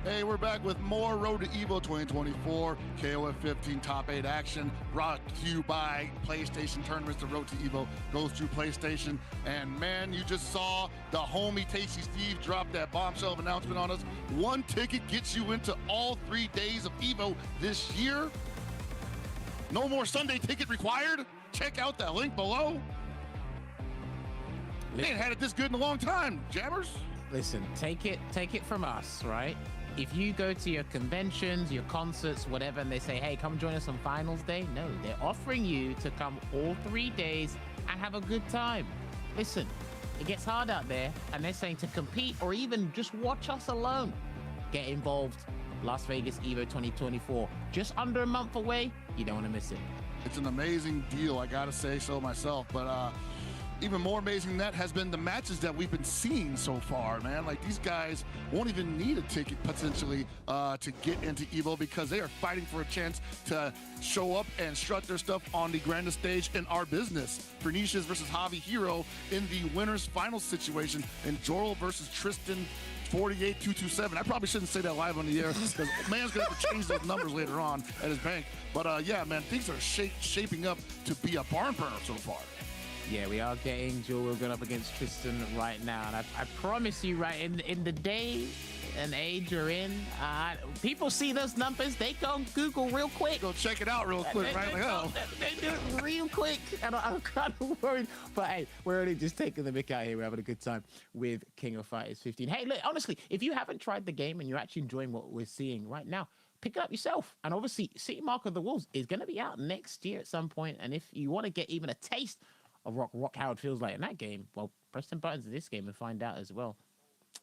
Hey, we're back with more Road to Evo 2024 KOF 15 Top 8 action brought to you by PlayStation Tournaments. The Road to Evo goes through PlayStation. And man, you just saw the homie Tasty Steve drop that bombshell announcement on us. One ticket gets you into all 3 days of Evo this year. No more Sunday ticket required. Check out that link below. They ain't had it this good in a long time, Jammers. Listen, take it from us, right? If you go to your conventions, your concerts, whatever, and they say, hey, come join us on finals day, no, they're offering you to come all 3 days and have a good time. Listen, it gets hard out there, and they're saying to compete or even just watch us alone. Get involved. Las Vegas Evo 2024, just under a month away. You don't want to miss it. It's an amazing deal, I gotta say so myself, but even more amazing than that has been the matches that we've been seeing so far, man. Like, these guys won't even need a ticket potentially to get into Evo because they are fighting for a chance to show up and strut their stuff on the grandest stage in our business. Pernicious versus Javi Hero in the winners finals situation, and Jorel versus Tristan 48-227. I probably shouldn't say that live on the air because man's gonna have to change those numbers later on at his bank. But yeah, man, things are shaping up to be a barn burner so far. Yeah, we are getting Joel going up against Tristan right now. And I promise you, right, in the day and age you're in, people see those numbers, they go on Google real quick. Go check it out real quick, right? Like, oh. They do it real quick. And I'm kind of worried. But hey, we're only just taking the mick out here. We're having a good time with King of Fighters 15. Hey, look, honestly, if you haven't tried the game and you're actually enjoying what we're seeing right now, pick it up yourself. And obviously, City Mark of the Wolves is going to be out next year at some point. And if you want to get even a taste of rock how it feels like in that game, well, press some buttons in this game and find out as well.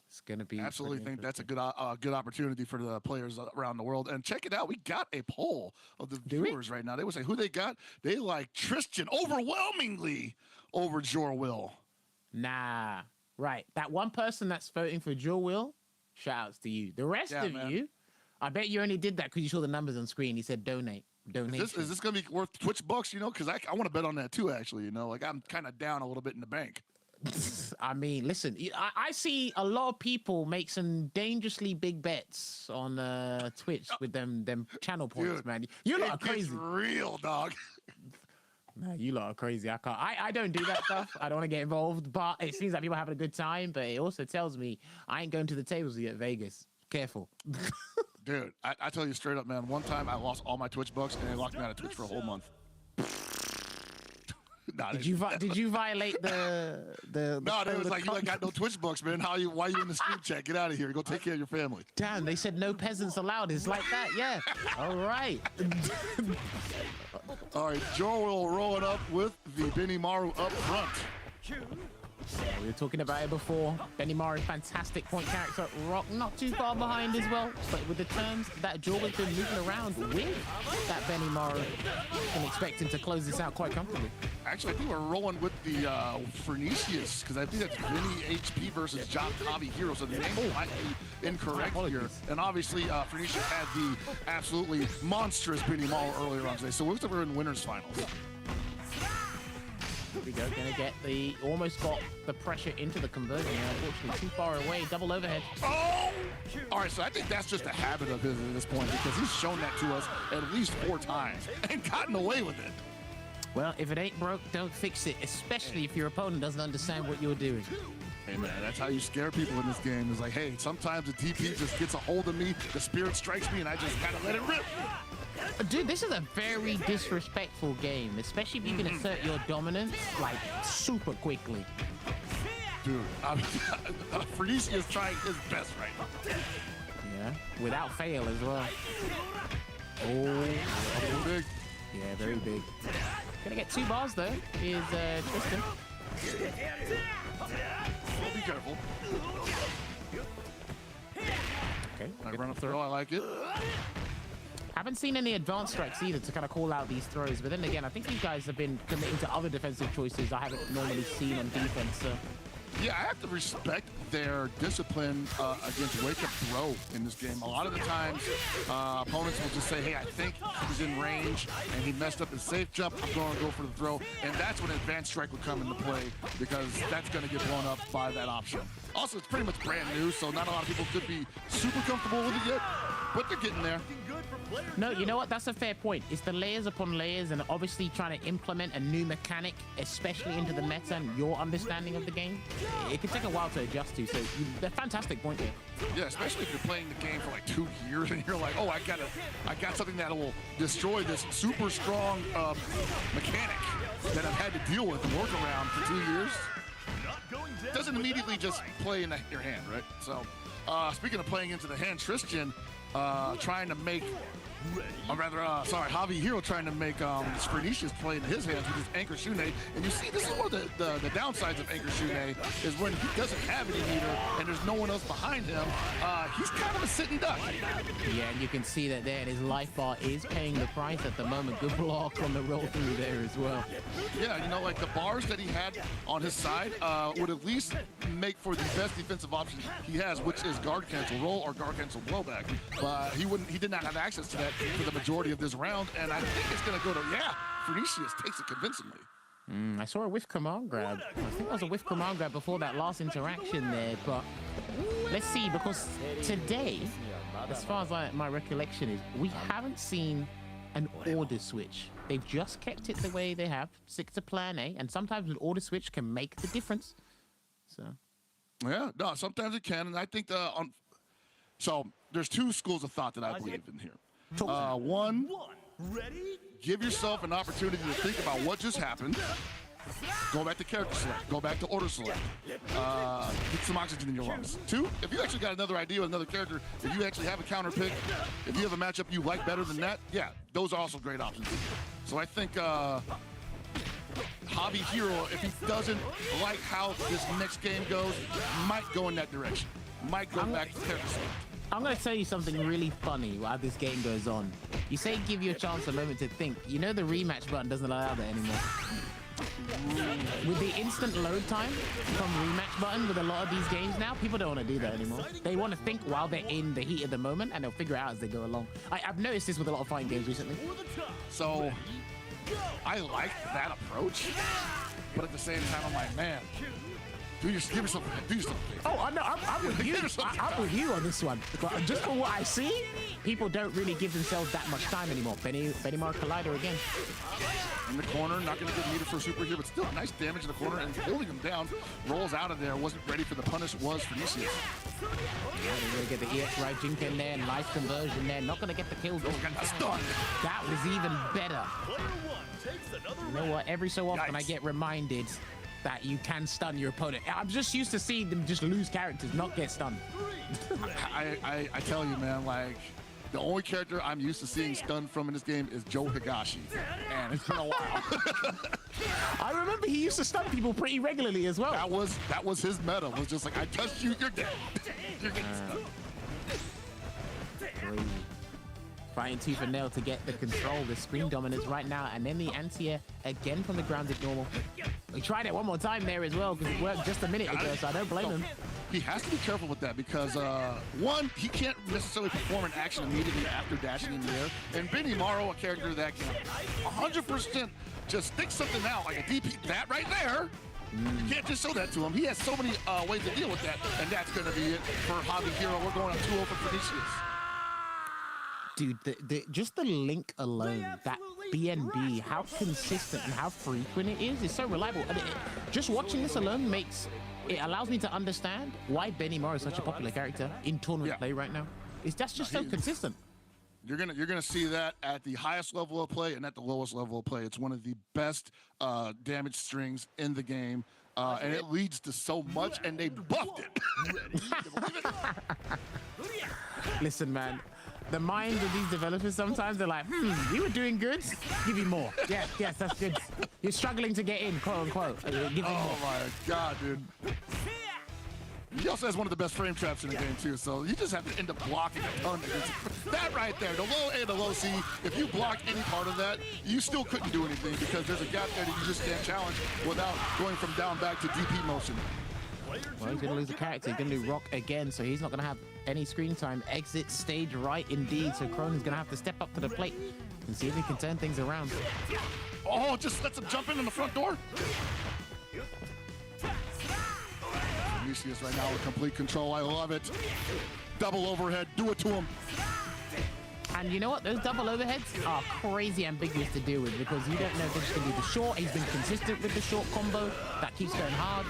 It's gonna be absolutely think that's a good opportunity for the players around the world. And check it out, we got a poll of the viewers right now. They would say who they got. They like Tristan overwhelmingly over Jorel. Nah, right. That one person that's voting for Jorel, shout outs to you. The rest of you, I bet you only did that because you saw the numbers on screen. He said donate. Is this gonna be worth Twitch bucks? You know, because I want to bet on that too. Actually, you know, like I'm kind of down a little bit in the bank. I mean, listen, I see a lot of people make some dangerously big bets on Twitch with them channel points. Dude, man. You lot are crazy. It's real, dog. No, you lot are crazy. I don't do that stuff. I don't want to get involved, but it seems like people are having a good time. But it also tells me I ain't going to the tables yet, Vegas. Careful. Dude, I tell you straight up, man. One time I lost all my Twitch bucks and they locked me out of Twitch for a whole month. Nah, did you violate the No, they was like, you ain't got no Twitch bucks, man. Why you in the stream chat? Get out of here. Go take care of your family. Damn, they said no peasants allowed. It's like that, yeah. All right. All right, Jorel rolling up with the Benny Maru up front. We were talking about it before. Benny Maru, fantastic point character. Rock not too far behind as well. But with the turns that Jorel has been moving around with that Benny Maru, I'm expecting to close this out quite comfortably. Actually, I think we're rolling with the Pernicious, because I think that's Benny HP versus Javi Hero, so the name might be incorrect here. And obviously, Pernicious had the absolutely monstrous Benny Maru earlier on today, so looks like we're in winners finals. Here we go, gonna get almost got the pressure into the conversion. Unfortunately, too far away, double overhead. Oh! All right, so I think that's just a habit of his at this point, because he's shown that to us at least 4 times and gotten away with it. Well, if it ain't broke, don't fix it, especially if your opponent doesn't understand what you're doing. Hey, man, that's how you scare people in this game. It's like, hey, sometimes the DP just gets a hold of me, the spirit strikes me, and I just gotta let it rip. Dude, this is a very disrespectful game, especially if you can assert your dominance, like, super quickly. Dude, I mean, Pernicious is trying his best right now. Yeah, without fail as well. Oh, big. Yeah, very big. Gonna get 2 bars, though, is Tristan. Well, be careful. Okay. I run up throw, I like it. Haven't seen any advanced strikes either to kind of call out these throws, but then again, I think these guys have been committing to other defensive choices I haven't normally seen on defense, so Yeah, I have to respect their discipline against wake up throw in this game. A lot of the times, opponents will just say, hey, I think he's in range and he messed up his safe jump. I'm going to go for the throw. And that's when advanced strike would come into play because that's going to get blown up by that option. Also, it's pretty much brand new, so not a lot of people could be super comfortable with it yet, but they're getting there. No, you know what? That's a fair point. It's the layers upon layers, and obviously trying to implement a new mechanic, especially into the meta and your understanding of the game. It can take a while to adjust to, so a fantastic point here. Yeah, especially if you're playing the game for like 2 years and you're like, oh, I got something that will destroy this super strong mechanic that I've had to deal with and work around for 2 years. Doesn't immediately just play in your hand, right? So, speaking of playing into the hand, Tristan trying to make, Javi Hero trying to make Sprenicius play in his hands with his Anchor Shune. And you see, this is one of the downsides of Anchor Shune is when he doesn't have any meter and there's no one else behind him, he's kind of a sitting duck. Yeah, and you can see that there, his life bar is paying the price at the moment. Good block on the roll through there as well. Yeah, you know, like the bars that he had on his side would at least make for the best defensive option he has, which is guard cancel roll or guard cancel blowback. But he did not have access to that for the majority of this round, and I think it's going to go to, Phoenicius takes it convincingly. I saw a whiff command grab. I think it was a whiff command grab before that last interaction there, but let's see, because today, as far as my recollection is, we haven't seen an order switch. They've just kept it the way they have, stick to plan A, and sometimes an order switch can make the difference. So, yeah, no, sometimes it can, and I think so there's two schools of thought that I believe in here. One, give yourself an opportunity to think about what just happened. Go back to character select. Go back to order select. Get some oxygen in your lungs. Two, if you actually got another idea with another character, if you actually have a counter pick, if you have a matchup you like better than that, yeah, those are also great options. So I think Javi Hero, if he doesn't like how this next game goes, might go in that direction. Might go back to character select. I'm going to tell you something really funny while this game goes on. You say give you a chance, a moment to think. You know the rematch button doesn't allow that anymore. With the instant load time from rematch button with a lot of these games now, people don't want to do that anymore. They want to think while they're in the heat of the moment, and they'll figure it out as they go along. I've noticed this with a lot of fighting games recently. So I like that approach, but at the same time, I'm like, man, give yourself. Oh, no, I'm with you. I'm with you on this one. But just from what I see, people don't really give themselves that much time anymore. Benimar Collider again. In the corner, not going to get needed for super here, but still nice damage in the corner and holding him down. Rolls out of there, wasn't ready for the punish, was Phoenicius. Yeah, they're going to get the EX right Jinken there, nice conversion there. Not going to get the kill. That was even better. You know what? Every so often I get reminded that you can stun your opponent. I'm just used to seeing them just lose characters, not get stunned. I tell you, man, like, the only character I'm used to seeing stunned from in this game is Joe Higashi, and it's been a while. I remember he used to stun people pretty regularly as well. That was his meta. Was just like, I touched you, you're dead. You're getting stunned. Crazy. Fighting tooth and nail to get the control, the screen dominance right now, and then the anti-air again from the grounded normal. We tried it one more time there as well because it worked just a minute ago, so I don't blame him. He has to be careful with that because, one, he can't necessarily perform an action immediately after dashing in the air. And Benny Morrow, a character that can 100% just stick something out, like a DP, that right there. You can't just show that to him. He has so many ways to deal with that, and that's going to be it for Javi Hero. We're going on 2-0 for Phoenicius. Dude, just the link alone, that BNB, how consistent and how frequent it is so reliable. And just watching this alone allows me to understand why Benny Morrow is such a popular character in tournament play right now. That's just so consistent. You're gonna see that at the highest level of play and at the lowest level of play. It's one of the best damage strings in the game, and it leads to so much. And they buffed it. Listen, man. The mind of these developers sometimes they're like, you were doing good, give you more. Yes, that's good. You're struggling to get in, quote unquote. Give me more. My God, dude. He also has one of the best frame traps in the game too, so you just have to end up blocking a ton against that right there. The low A and the low C, if you block any part of that, you still couldn't do anything because there's a gap there that you just can't challenge without going from down back to DP motion. Well, he's going to lose a character. He's going to do Rock again, so he's not going to have any screen time. Exit stage right indeed. So Cronin's going to have to step up to the plate and see if he can turn things around. Oh, just lets him jump in the front door. Vinicius right now with complete control. I love it. Double overhead. Do it to him. And you know what? Those double overheads are crazy ambiguous to deal with because you don't know if they're just going to do the short. He's been consistent with the short combo. That keeps going hard.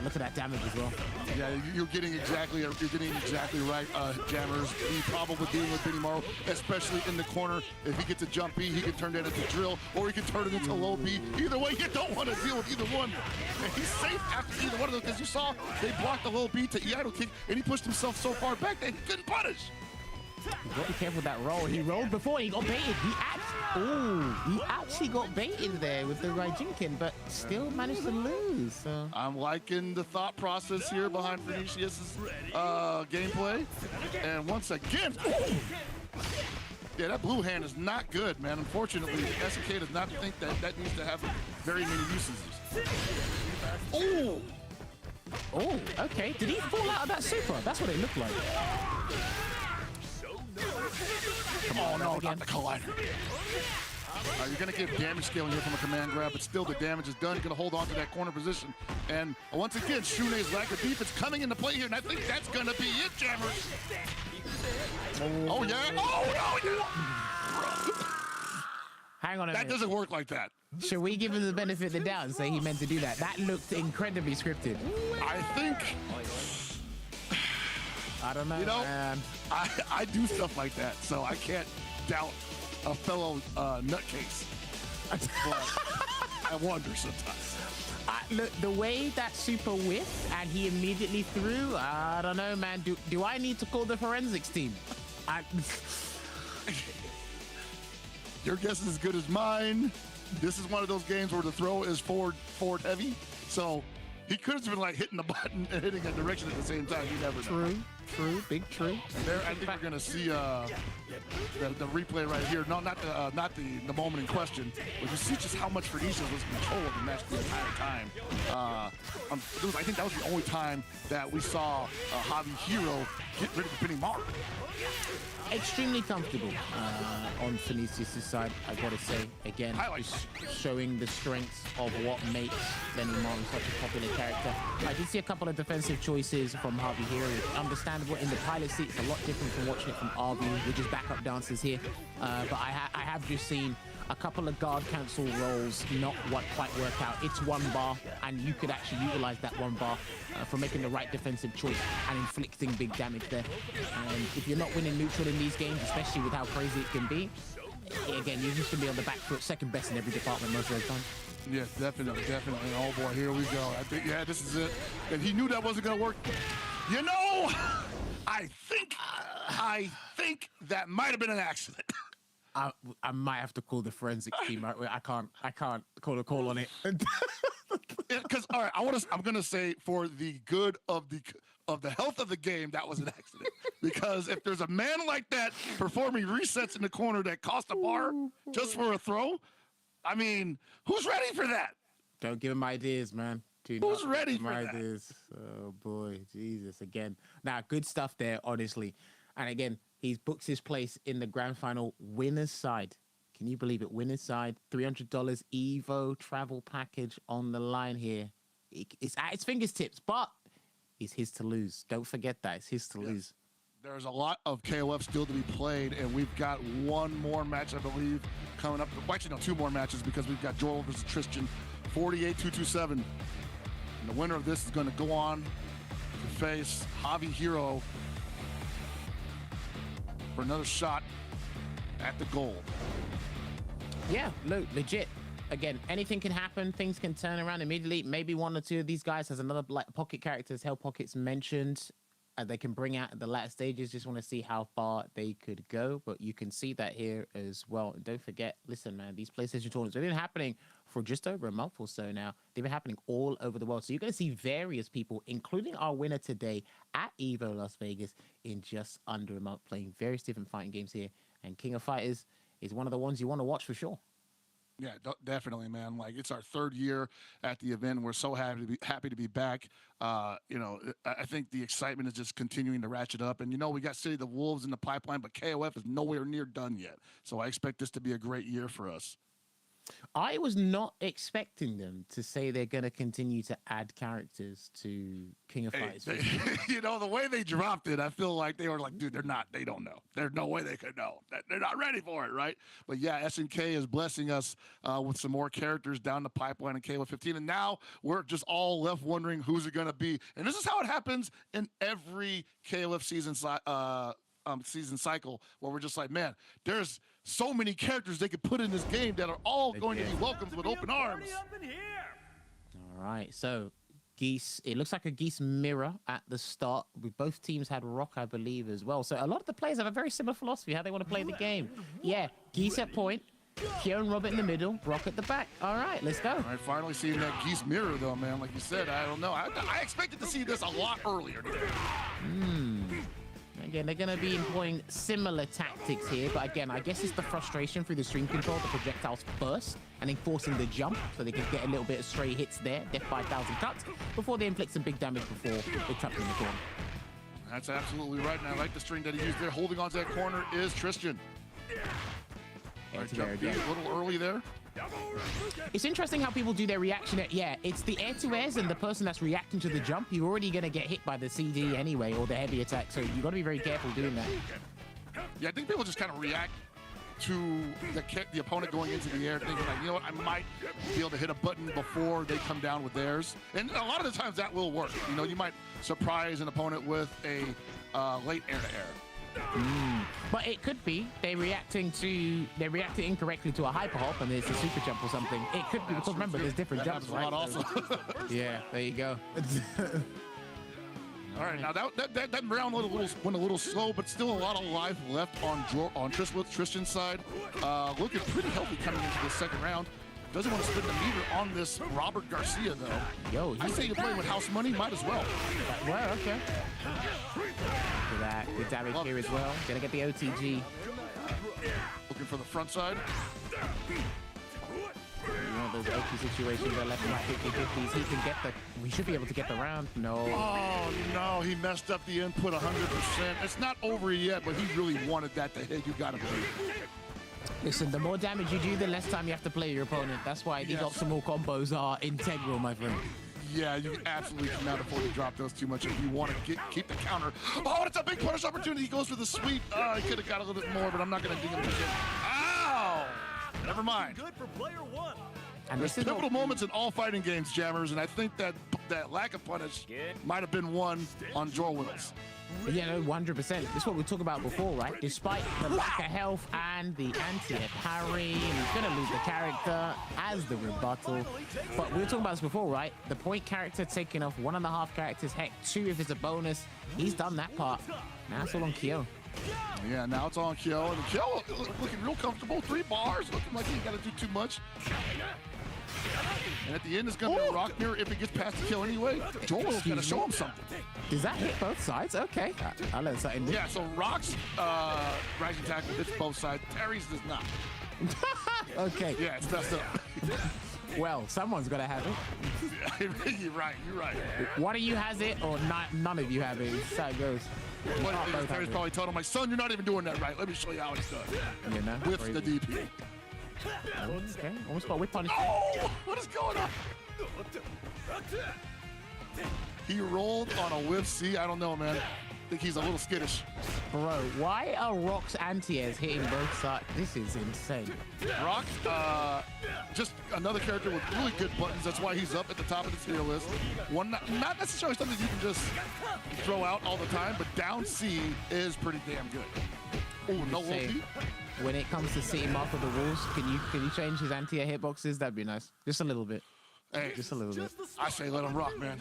Look at that damage as well. Yeah, you're getting exactly right, Jammers. He probably dealing with Benny Morrow, especially in the corner. If he gets a jump B, he can turn that into drill, or he can turn it into low B. Either way, you don't want to deal with either one. And he's safe after either one of those because you saw they blocked the low B to Iaido kick, and he pushed himself so far back that he couldn't punish. You've got to be careful with that roll. He rolled before, he got baited. He actually got baited there with the Raijinkin, but still managed to lose. So. I'm liking the thought process here behind Vinicius' gameplay. And once again, yeah, that blue hand is not good, man. Unfortunately, SNK does not think that needs to have very many uses. Oh, okay. Did he fall out of that super? That's what it looked like. Oh no, not the collider. You're going to get damage scaling here from a command grab, but still the damage is done. You're going to hold on to that corner position. And once again, Shune's lack of defense coming into play here, and I think that's going to be it, Jammers. Oh, yeah. Oh, no. Hang on a minute. That doesn't work like that. Should we give him the benefit of the doubt and say he meant to do that? That looked incredibly scripted. I think... I don't know, you know, man. I do stuff like that, so I can't doubt a fellow nutcase. But I wonder sometimes. Look, the way that super whiffed and he immediately threw, I don't know, man. Do I need to call the forensics team? Your guess is as good as mine. This is one of those games where the throw is forward heavy, so he could have been like hitting the button and hitting a direction at the same time. You never know. True, big true. There, I think we're gonna see the replay right here. No, not the moment in question, but you see just how much Vinicius was in control of the match the entire time. I think that was the only time that we saw Javi Hero get rid of Benny Mark. Extremely comfortable on Vinicius' side, I gotta say. Again, just showing the strengths of what makes Benny Martin such a popular character. I did see a couple of defensive choices from Harvey here. Understandable in the pilot seat. It's a lot different from watching it from RB, which is backup dancers here. But I have just seen a couple of guard cancel rolls not quite work out. It's one bar, and you could actually utilize that one bar for making the right defensive choice and inflicting big damage there. And if you're not winning neutral in these games, especially with how crazy it can be, again, you're just going to be on the back foot, second best in every department most of the time. Yes, definitely. Oh boy, here we go. I think, yeah, this is it. And he knew that wasn't going to work. You know, I think that might have been an accident. I might have to call the forensics team. I can't call a call on it. Because all right, I'm gonna say for the good of the health of the game, that was an accident. Because if there's a man like that performing resets in the corner that cost a bar just for a throw, I mean, who's ready for that? Don't give him ideas, man. Who's ready for that? Ideas. Oh boy, Jesus again. Now, good stuff there, honestly. And again, he books his place in the grand final winner's side. Can you believe it? Winner's side, $300 Evo travel package on the line here. It's at its fingertips, but it's his to lose. Don't forget that. It's his to lose. There's a lot of KOF still to be played, and we've got one more match, I believe, coming up. Well, actually, no, two more matches because we've got Joel versus Tristan, 48-227. And the winner of this is going to go on to face Javi Hero for another shot at the goal. Yeah, look, legit. Again, anything can happen. Things can turn around immediately. Maybe one or two of these guys has another like pocket characters, Hell Pockets mentioned, they can bring out at the latter stages. Just want to see how far they could go. But you can see that here as well. And don't forget, listen, man, these PlayStation tournaments have been happening for just over a month or so now. They've been happening all over the world. So you're going to see various people, including our winner today at Evo Las Vegas, in just under a month, playing various different fighting games here. And King of Fighters is one of the ones you want to watch for sure. Yeah, definitely, man. Like it's our third year at the event. We're so happy to be back. You know, I think the excitement is just continuing to ratchet up. And you know, we got City of the Wolves in the pipeline, but KOF is nowhere near done yet. So I expect this to be a great year for us. I was not expecting them to say they're going to continue to add characters to King of Fighters. You know, the way they dropped it, I feel like they were like, dude, they don't know. There's no way they could know. They're not ready for it, right? But yeah, SNK is blessing us with some more characters down the pipeline in KOF 15. And now we're just all left wondering who's it going to be. And this is how it happens in every KOF season cycle, where we're just like, man, there's so many characters they could put in this game that are all going to be welcomed with open arms. All right, so Geese, it looks like a Geese mirror at the start. Both teams had Rock, I believe, as well. So a lot of the players have a very similar philosophy, how they want to play the game. Yeah, Geese at point, Kyo and Robert in the middle, Rock at the back. All right, let's go. All right, finally seeing that Geese mirror, though, man. Like you said, I don't know. I expected to see this a lot earlier today. Again, they're going to be employing similar tactics here, but again, I guess it's the frustration through the stream control, the projectiles first, and then forcing the jump so they can get a little bit of stray hits there, death 5,000 cuts, before they inflict some big damage before they're trapped in the corner. That's absolutely right, and I like the string that he used there. Holding on to that corner is Tristan. All right, jump beat a little early there. It's interesting how people do their reaction. It's the air-to-airs and the person that's reacting to the jump. You're already going to get hit by the CD anyway, or the heavy attack, so you've got to be very careful doing that. Yeah, I think people just kind of react to the opponent going into the air, thinking like, you know what, I might be able to hit a button before they come down with theirs. And a lot of the times that will work. You know, you might surprise an opponent with a late air-to-air. But it could be they're reacting incorrectly to a hyper hop and there's a super jump or something. It could be because remember there's different jumps, right? Also. Yeah, there you go. All right, now that round went a little slow, but still a lot of life left on Tristan's side. Looking pretty healthy coming into the second round. Doesn't want to spend the meter on this Robert Garcia, though. Yo, I say you're playing with house money, might as well. Well, okay. Look at that. Good damage here as well. Gonna get the OTG. Looking for the front side. You want those OP situations that left him at 50-50s. He can get we should be able to get the round. No. Oh, no. He messed up the input 100%. It's not over yet, but he really wanted that to hit. You got to believe. Listen, the more damage you do, the less time you have to play your opponent. That's why these optimal combos are integral, my friend. Yeah, you absolutely cannot afford to drop those too much if you want to keep the counter. Oh, it's a big punish opportunity. He goes for the sweep. He could have got a little bit more, but I'm not going to dig him again. Ow! Never mind. Good for player one. And there's pivotal moments in all fighting games, Jammers, and I think that lack of punish might have been one on Joel Wills. Yeah, no, 100%. This is what we talked about before, right? Despite the lack of health and the anti-air parry, and he's going to lose the character as the rebuttal. But we were talking about this before, right? The point character taking off 1.5 characters, heck, 2 if it's a bonus. He's done that part. Now it's all on Kyo. Yeah, now it's on Kyo. And Kyo looking real comfortable. 3 bars, looking like he ain't got to do too much. And at the end, it's going to be a rock mirror if it gets past the kill anyway. Joel's going to show him something. Does that hit both sides? Okay. I'll let something do. Yeah, so Rock's rising tackle hits both sides. Terry's does not. Okay. Yeah, it's messed up. Well, someone's got to have it. You're right. One of you has it, or none of you have it. That's how it goes. Terry's probably told him, my son, you're not even doing that right. Let me show you how it's done. You know, with the DP. Okay, almost got whip punishment. Oh, what is going on? He rolled on a whip C. I don't know, man. I think he's a little skittish. Bro, why are Rock's anti-airs hitting both sides? This is insane. Rock, just another character with really good buttons. That's why he's up at the top of the tier list. One, not necessarily something you can just throw out all the time, but down C is pretty damn good. Oh, no ulti. When it comes to City Mark of the Wolves, can you change his anti-air hitboxes? That'd be nice. Just a little bit. Hey, just a little bit. I say let him rock, man.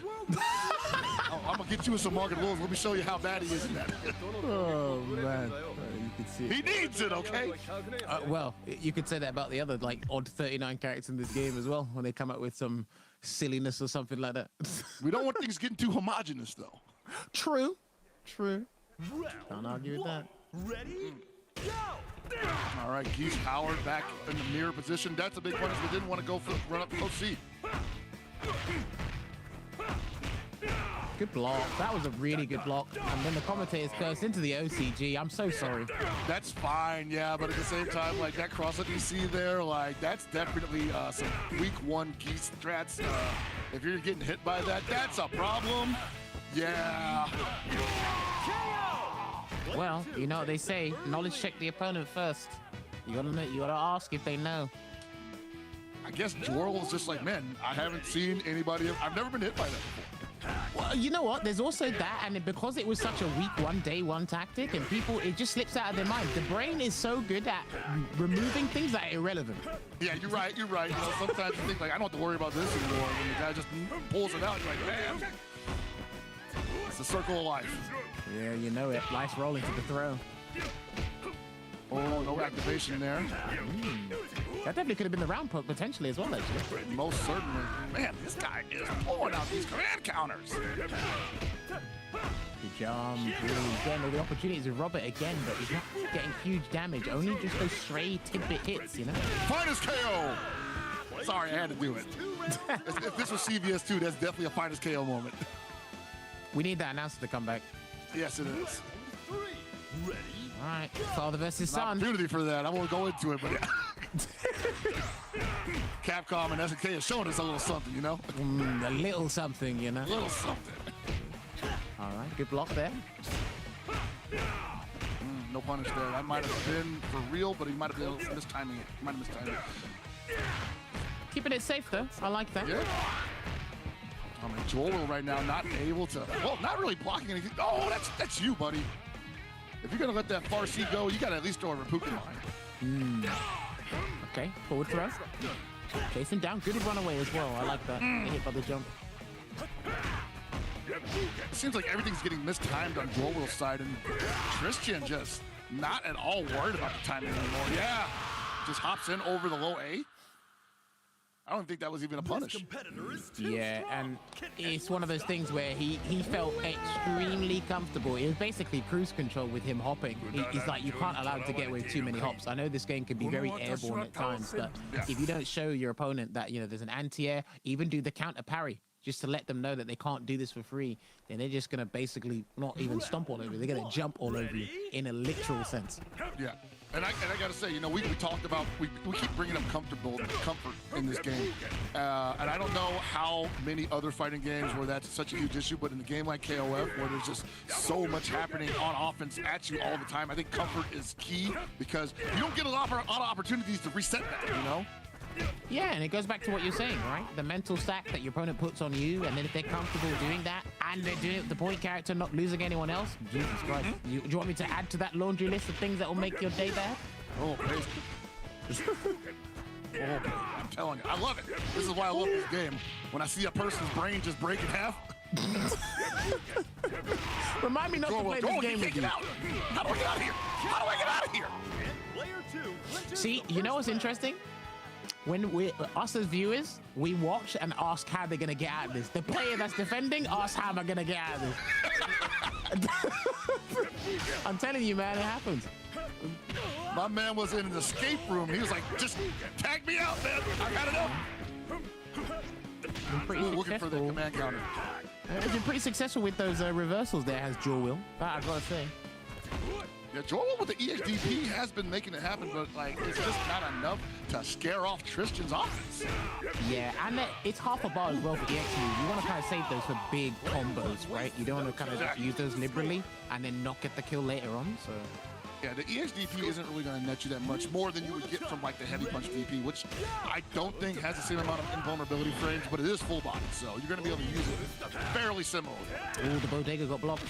I'm gonna get you in some Mark of the Wolves. Let me show you how bad he is in that. Oh man, you can see it. He needs it, okay? Well, you could say that about the other odd 39 characters in this game as well. When they come up with some silliness or something like that. We don't want things getting too homogenous, though. True. Can't argue with that. Ready? Go! All right, Geese Howard back in the mirror position. That's a big punish, but didn't want to go for the run up OC. Good block. That was a really good block. And then the commentators cursed into the OCG. I'm so sorry. That's fine, yeah, but at the same time, like that cross that you see there, like that's definitely some week 1 Geese strats. If you're getting hit by that, that's a problem. Yeah. Well, you know what they say, knowledge check the opponent first. You gotta ask if they know. I guess Jorl is just like, man, I haven't seen anybody, I've never been hit by that before. Well, you know what? There's also that, and because it was such a week 1, day 1 tactic, and people, it just slips out of their mind. The brain is so good at removing things that are irrelevant. Yeah, you're right. You know, sometimes you think like, I don't have to worry about this anymore. When the guy just pulls it out, you're like, man, it's the circle of life. Yeah, you know it. Life's rolling to the throw. Oh, no activation there. That definitely could have been the round poke potentially as well, actually. Most certainly. Man, this guy is pulling out these command counters. Good job. Really getting the opportunities to rob it again, but he's not getting huge damage. Only just those stray tidbit hits, you know? Finest KO! Sorry, I had to do it. If this was CVS 2, that's definitely a finest KO moment. We need that announcer to come back. Yes, it is. All right, father versus son. Opportunity for that. I won't go into it, but yeah. Capcom and SNK has shown us a little something, you know? A little something, you know? A little something. All right, good block there. No punish there. That might have been for real, but he might have been mistiming it. Might have mistimed it. Keeping it safe, though. I like that. Yeah. I mean, Joel right now not able to, well, not really blocking anything. Oh, that's you, buddy. If you're going to let that far C go, you got to at least throw a Rapukin line. Okay, forward throw. Chasing down. Good runaway as well. I like that. Hit by the jump. It seems like everything's getting mistimed on Joel's side, and Christian just not at all worried about the timing anymore. Yeah. Just hops in over the low A. I don't think that was even a punish. Yeah, and it's one of those things where he felt extremely comfortable. It was basically cruise control with him hopping. He's like, you can't allow him to get away with too many hops. I know this game can be very airborne at times, but if you don't show your opponent that, you know, there's an anti-air, even do the counter parry, just to let them know that they can't do this for free, then they're just going to basically not even stomp all over you. They're going to jump all over you in a literal sense. Yeah. And I got to say, you know, we talked about, we keep bringing up comfort in this game. And I don't know how many other fighting games where that's such a huge issue, but in a game like KOF, where there's just so much happening on offense at you all the time, I think comfort is key because you don't get a lot of opportunities to reset that, you know? Yeah, and it goes back to what you're saying, right? The mental stack that your opponent puts on you, and then if they're comfortable doing that, and they're doing it with the point character, not losing anyone else, Jesus Christ. Do you want me to add to that laundry list of things that will make your day better? Oh, crazy. Oh, I'm telling you, I love it. This is why I love this game. When I see a person's brain just break in half. Remind me not to play this game with you. How do I get out of here? How do I get out of here? See, you know what's interesting? When us as viewers, we watch and ask how they're going to get out of this. The player that's defending asks how am I going to get out of this. I'm telling you, man, it happens. My man was in an escape room. He was like, just tag me out, man. I got enough. Looking for the command counter. He's been pretty successful with those reversals there, has Joel Will. That I've got to say. Yeah, Joel with the EXDP has been making it happen, but like it's just not enough to scare off Tristan's offense. Yeah, and it's half a bar as well for EXU. You want to kind of save those for big combos, right? You don't want to kind of just use those liberally and then not get the kill later on. So yeah, the EXDP isn't really going to net you that much more than you would get from like the heavy punch DP, which I don't think has the same amount of invulnerability frames, but it is full body, so you're going to be able to use it fairly similarly. Oh, the Bodega got blocked.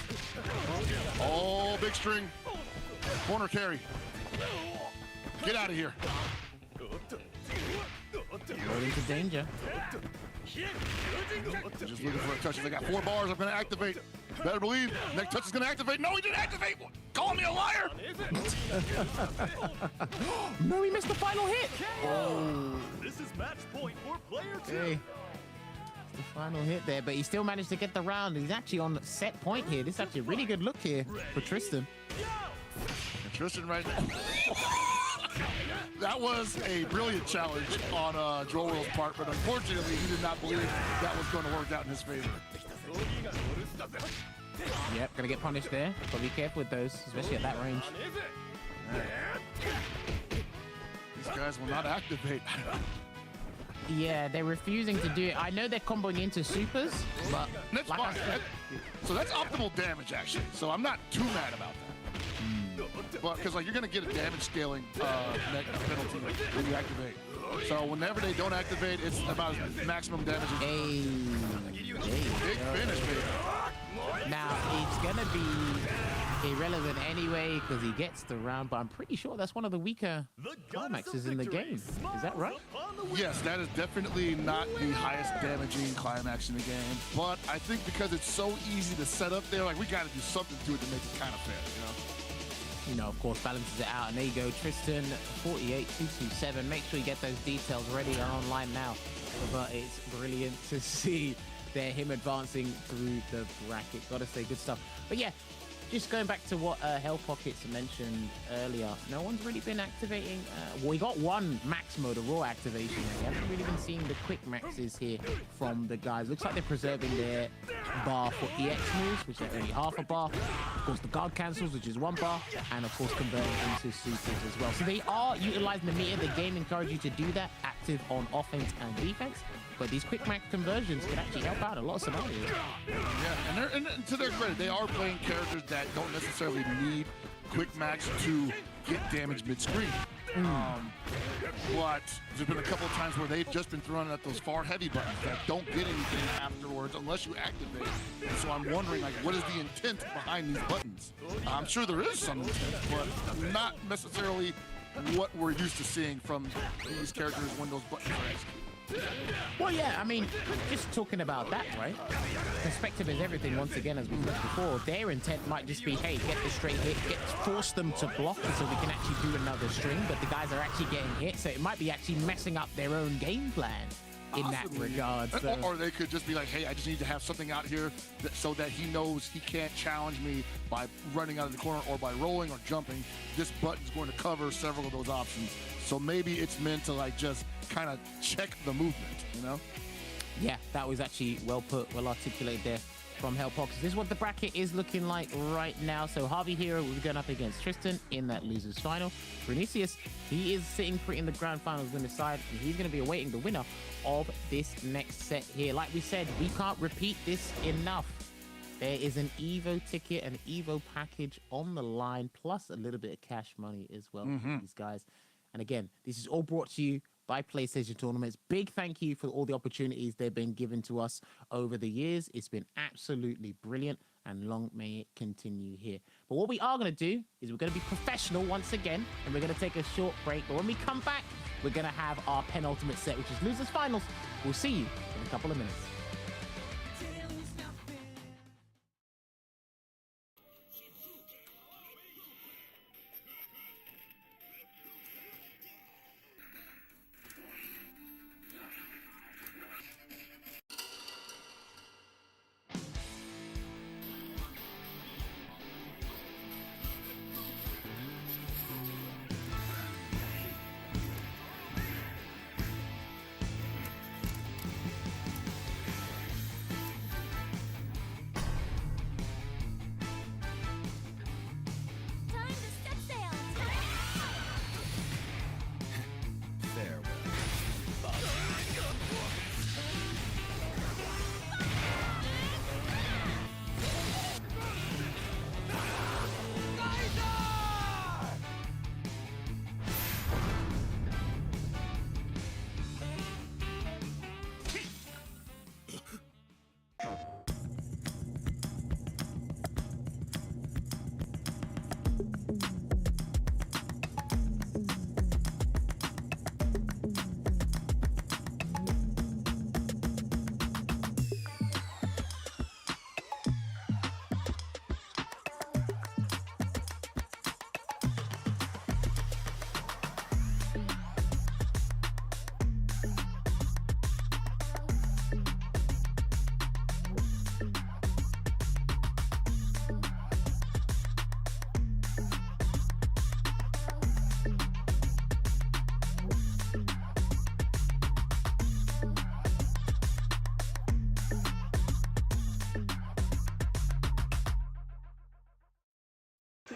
Oh, big string. Corner carry. Get out of here. Going into danger. Just looking for a touch. They got 4 bars. I'm going to activate. Better believe next touch is going to activate. No, he didn't activate. Call me a liar. No, he missed the final hit. Oh. This is match point for player 2. Hey. The final hit there, but he still managed to get the round. He's actually on set point here. This is actually a really good look here for Tristan. Tristan right now. That was a brilliant challenge on Joel World's part, but unfortunately, he did not believe that was going to work out in his favor. Yep, gonna get punished there, but be careful with those, especially at that range. These guys will not activate. Yeah, they're refusing to do it. I know they're comboing into supers, but That's like fine. So that's optimal damage, actually. So I'm not too mad about that. But because like you're gonna get a damage scaling penalty when you activate. So whenever they don't activate, it's about maximum damage. Hey, Big finish, baby. now it's gonna be irrelevant anyway because he gets the round, but I'm pretty sure that's one of the weaker climaxes in the game. Is that right? Yes, that is definitely not the highest damaging climax in the game. But I think because it's so easy to set up there, like we gotta do something to it to make it kind of fair, you know? You know, of course, balances it out. And there you go, Tristan, 48-227. Make sure you get those details ready and online now. But it's brilliant to see there him advancing through the bracket. Gotta say, good stuff. But yeah, just going back to what Hell Pockets mentioned earlier, no one's really been activating. Well, we got one max mode, a raw activation. We haven't really been seeing the quick maxes here from the guys. Looks like they're preserving their bar for EX moves, which are only half a bar. Of course, the guard cancels, which is 1 bar, and of course, converting into supers as well. So they are utilizing the meter. The game encourages you to do that, active on offense and defense. But these quick max conversions can actually help out a lot of scenarios. Yeah, and to their credit, they are playing characters that don't necessarily need quick max to get damage mid-screen. But there's been a couple of times where they've just been throwing at those far heavy buttons that don't get anything afterwards unless you activate. And so I'm wondering, like, what is the intent behind these buttons? I'm sure there is some intent, but not necessarily what we're used to seeing from these characters when those buttons are executed. Well, yeah, I mean, just talking about that, right? Perspective is everything, once again, as we said before. Their intent might just be, hey, get the straight hit, force them to block so we can actually do another string, but the guys are actually getting hit, so it might be actually messing up their own game plan in that regard. So. Or they could just be like, hey, I just need to have something out here so that he knows he can't challenge me by running out of the corner or by rolling or jumping. This button's going to cover several of those options. So maybe it's meant to like just kind of check the movement, you know? Yeah, that was actually well put, well articulated there from Hellpox. This is what the bracket is looking like right now. So Harvey Hero will be going up against Tristan in that losers final. Vinicius, he is sitting pretty in the grand finals winner's side, and he's going to be awaiting the winner of this next set here. Like we said, we can't repeat this enough. There is an Evo ticket, an Evo package on the line, plus a little bit of cash money as well for these guys. And again, this is all brought to you by PlayStation Tournaments. Big thank you for all the opportunities they've been given to us over the years. It's been absolutely brilliant, and long may it continue here. But what we are going to do is we're going to be professional once again, and we're going to take a short break. But when we come back, we're going to have our penultimate set, which is losers finals. We'll see you in a couple of minutes.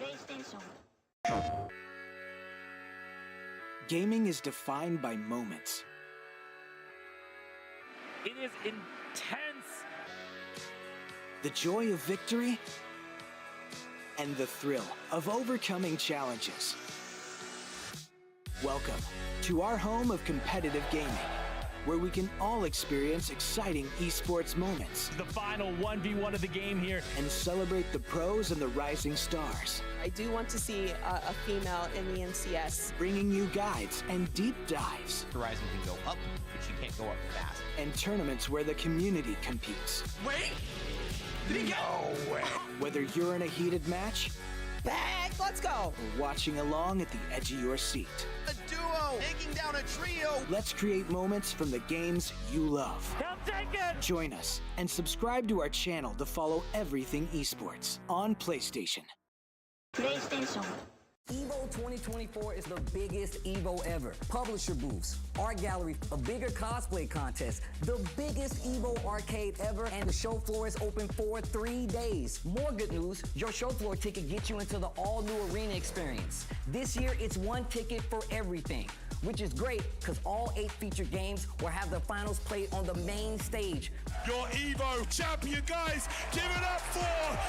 PlayStation. Gaming is defined by moments. It is intense. The joy of victory and the thrill of overcoming challenges. Welcome to our home of competitive gaming, where we can all experience exciting esports moments The final 1v1 of the game here. and celebrate the pros and the rising stars, I do want to see a female in the NCS. bringing you guides and deep dives Horizon can go up, but she can't go up fast. and tournaments where the community competes. Wait! Did he get? No way! Whether you're in a heated match Back, let's go. or watching along at the edge of your seat, A duo taking down a trio. let's create moments from the games you love. He'll take it. Join us and subscribe to our channel to follow everything esports on PlayStation. PlayStation. Evo 2024 is the biggest Evo ever. Publisher booths, art gallery, a bigger cosplay contest, the biggest Evo arcade ever, and the show floor is open for 3 days. More good news, your show floor ticket gets you into the all-new arena experience. This year, it's one ticket for everything, which is great because all 8 featured games will have the finals played on the main stage. Your Evo champion, guys! Give it up for...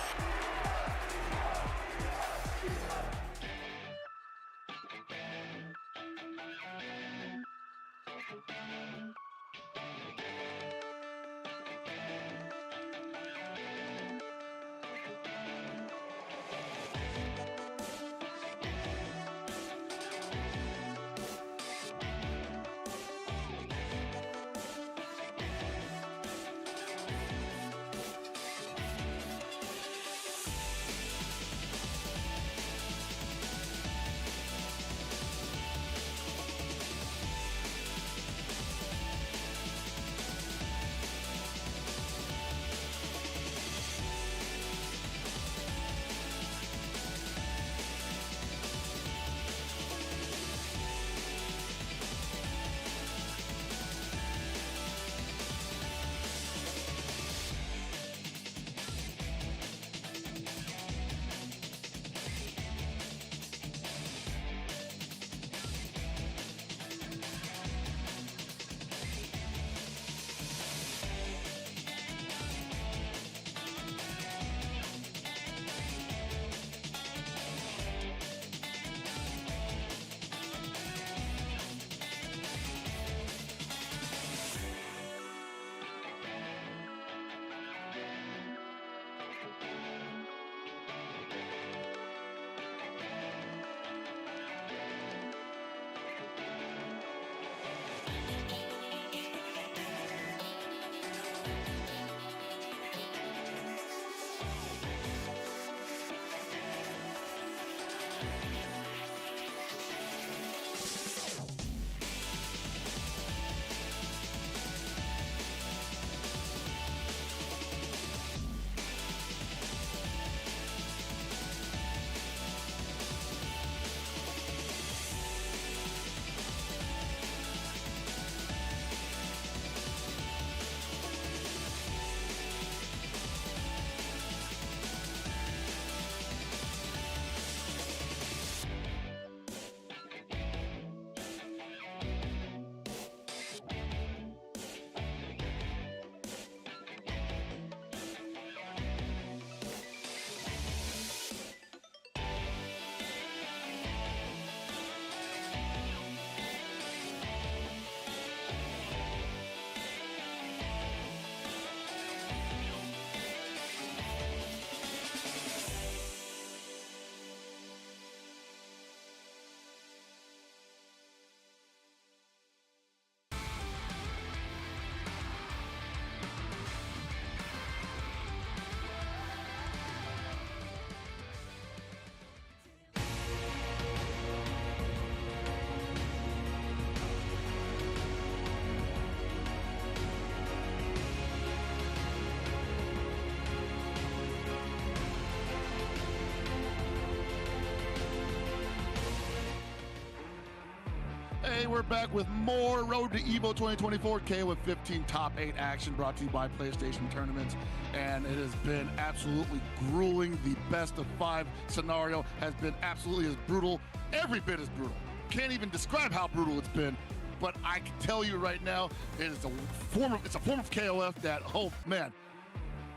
Hey, we're back with more Road to Evo 2024 KOF 15 Top 8 action brought to you by PlayStation Tournaments. And it has been absolutely grueling. The best of 5 scenario has been absolutely as brutal, every bit as brutal. Can't even describe how brutal it's been, but I can tell you right now, it's a form of KOF that, oh man,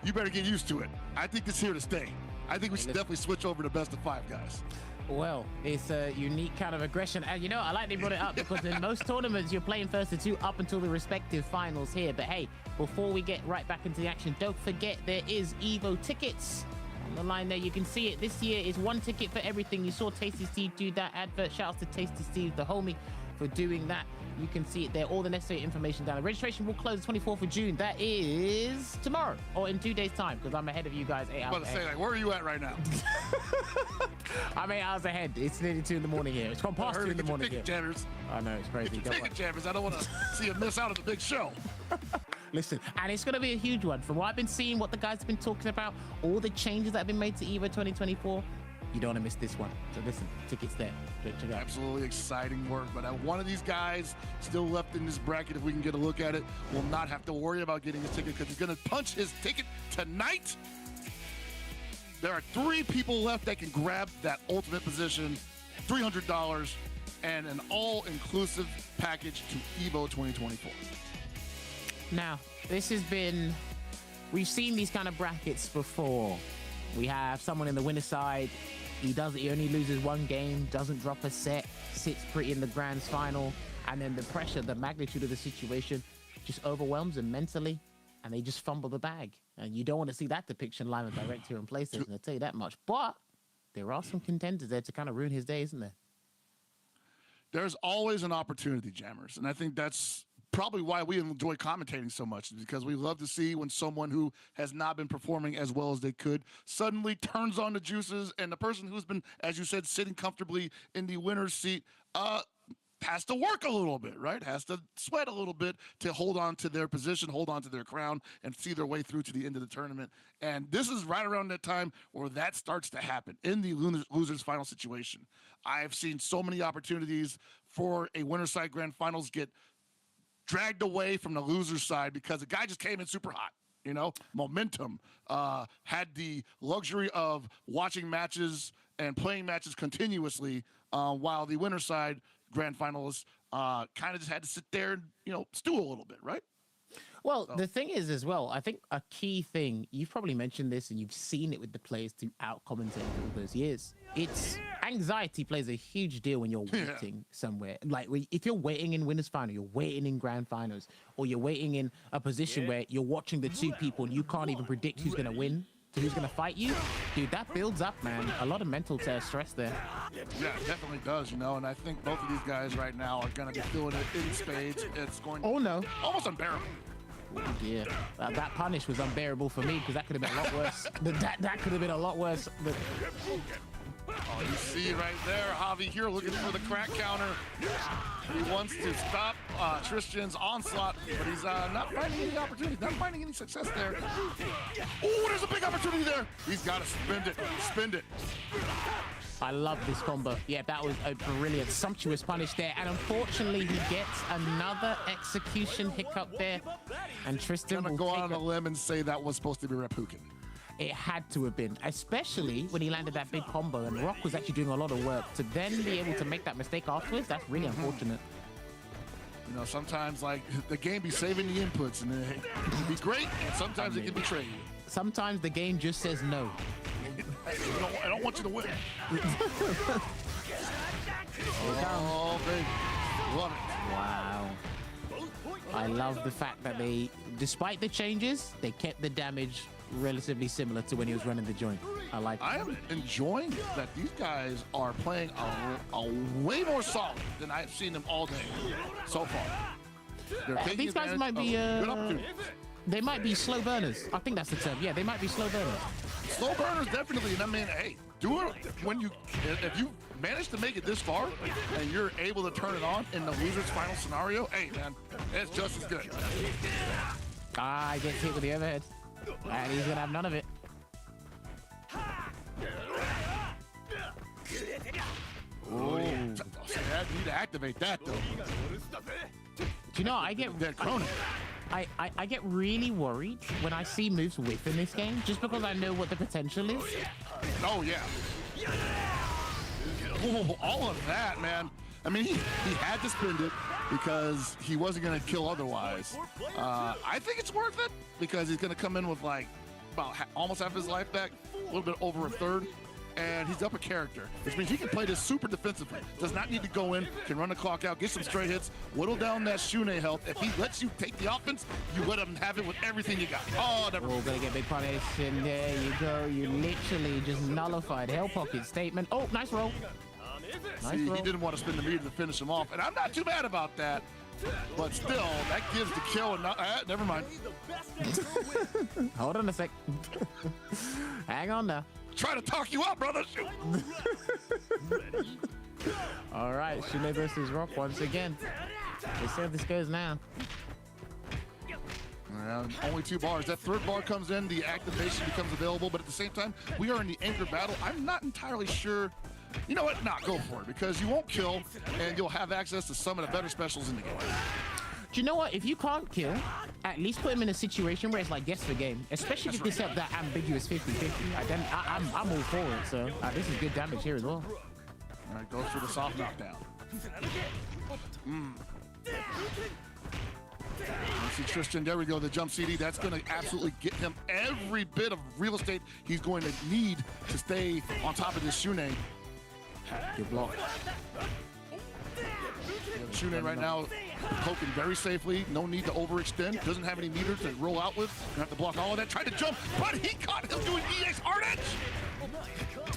you better get used to it. I think it's here to stay. I think we should definitely switch over to best of 5, guys. Well, it's a unique kind of aggression. And you know, I like they brought it up because in most tournaments, you're playing first to 2 up until the respective finals here. But hey, before we get right back into the action, don't forget there is Evo tickets on the line there. You can see it. This year is 1 ticket for everything. You saw Tasty Steve do that advert. Shouts to Tasty Steve, the homie, for doing that. You can see it there, all the necessary information down there. Registration will close the 24th of June. That is tomorrow, or in 2 days' time, because I'm ahead of you guys 8 hours I was about to say, like, where are you at right now? I'm 8 hours ahead. It's nearly 2 in the morning here. It's gone past 2 in the morning here. Jammers. I know, it's crazy. Ticket jammers. I don't want to see you miss out on the big show. Listen, and it's going to be a huge one. From what I've been seeing, what the guys have been talking about, all the changes that have been made to Evo 2024, you don't want to miss this one. So listen, tickets there. Check it out. Absolutely exciting work. But one of these guys still left in this bracket, if we can get a look at it, will not have to worry about getting his ticket because he's going to punch his ticket tonight. There are 3 people left that can grab that ultimate position, $300, and an all-inclusive package to Evo 2024. Now, this has been... We've seen these kind of brackets before. We have someone in the winner side. He only loses 1 game, doesn't drop a set, sits pretty in the Grands Final, and then the pressure, the magnitude of the situation just overwhelms them mentally, and they just fumble the bag. And you don't want to see that depiction live and direct here on PlayStation, I'll tell you that much. But there are some contenders there to kind of ruin his day, isn't there? There's always an opportunity, Jammers, and I think that's probably why we enjoy commentating so much, because we love to see when someone who has not been performing as well as they could suddenly turns on the juices, and the person who's been, as you said, sitting comfortably in the winner's seat has to work a little bit, right? Has to sweat a little bit to hold on to their position, hold on to their crown, and see their way through to the end of the tournament. And this is right around that time where that starts to happen in the losers final situation. I've seen so many opportunities for a winner side grand finals get dragged away from the loser side because the guy just came in super hot, you know, momentum, had the luxury of watching matches and playing matches continuously, while the winner side grand finalists kind of just had to sit there and, you know, stew a little bit, right? Well, the thing is as well, I think a key thing, you've probably mentioned this and you've seen it with the players throughout commentating all those years. It's anxiety plays a huge deal when you're waiting somewhere. Like if you're waiting in winners final, you're waiting in grand finals, or you're waiting in a position where you're watching the 2 people and you can't even predict who's going to win, who's going to fight you. Dude, that builds up, man. A lot of mental stress there. Yeah, it definitely does, you know, and I think both of these guys right now are going to be feeling it in spades. It's going to be almost unbearable. Yeah, that punish was unbearable for me because that could have been a lot worse. That could have been a lot worse. Oh, you see right there, Javi here looking for the crack counter. He wants to stop Tristan's onslaught, but he's not finding any opportunity, not finding any success there. Oh, there's a big opportunity there. He's got to spend it. I love this combo. Yeah, that was a brilliant, sumptuous punish there. And unfortunately, he gets another execution hiccup there. And Tristan will go out on a limb and say that was supposed to be Reppuken. It had to have been, especially when he landed that big combo and Rock was actually doing a lot of work. To then be able to make that mistake afterwards, that's really unfortunate. You know, sometimes, like, the game be saving the inputs, and it can be great, and sometimes it can betray you. Sometimes the game just says no. I don't want you to win. Oh, baby. Love it. Wow. I love the fact that they, despite the changes, they kept the damage relatively similar to when he was running the joint. I like it. I am enjoying that these guys are playing a way more solid than I've seen them all day so far. These guys might be they might be slow burners. I think that's the term. Yeah, they might be slow burners. Slow burners, definitely. And I mean, hey, do it when if you manage to make it this far and you're able to turn it on in the loser's final scenario, hey, man, it's just as good. He gets hit with the overhead. And he's gonna have none of it. Ooh. Yeah, you need to activate that though. Do you know, I get Cronin. I get really worried when I see moves whiff in this game, just because I know what the potential is. Oh yeah. Oh, all of that, man. I mean, he had to spend it because he wasn't going to kill otherwise. I think it's worth it because he's going to come in with like about almost half his life back, a little bit over a third, and he's up a character, which means he can play this super defensively. Does not need to go in, can run the clock out, get some straight hits, whittle down that Shune health. If he lets you take the offense, you let him have it with everything you got. Oh, never. Oh, gonna get big punish, and there you go. You literally just nullified Hell Pocket statement. Oh, nice roll. Nice See, roll. he didn't want to spend the meter to finish him off, and I'm not too mad about that. But still, that gives the kill, and not, never mind. Hold on a sec. Hang on now. Try to talk you up, brother. Shoot. All right, Shune versus Rock once again. Let's see how this goes now. Only 2 bars. That third bar comes in, the activation becomes available, but at the same time, we are in the anchor battle. I'm not entirely sure. You know what? Nah, go for it, because you won't kill, and you'll have access to some of the better specials in the game. Do you know what? If you can't kill, at least put him in a situation where it's like guess the game, especially if this up that ambiguous 50-50. I'm all for it, so this is good damage here as well. All right, goes for the soft knockdown. See Tristan, there we go, the jump CD. That's going to absolutely get him every bit of real estate he's going to need to stay on top of this Shune. Good block. Shune right now poking very safely. No need to overextend. Doesn't have any meter to roll out with. You have to block all of that. Tried to jump, but he caught him doing EX hard edge.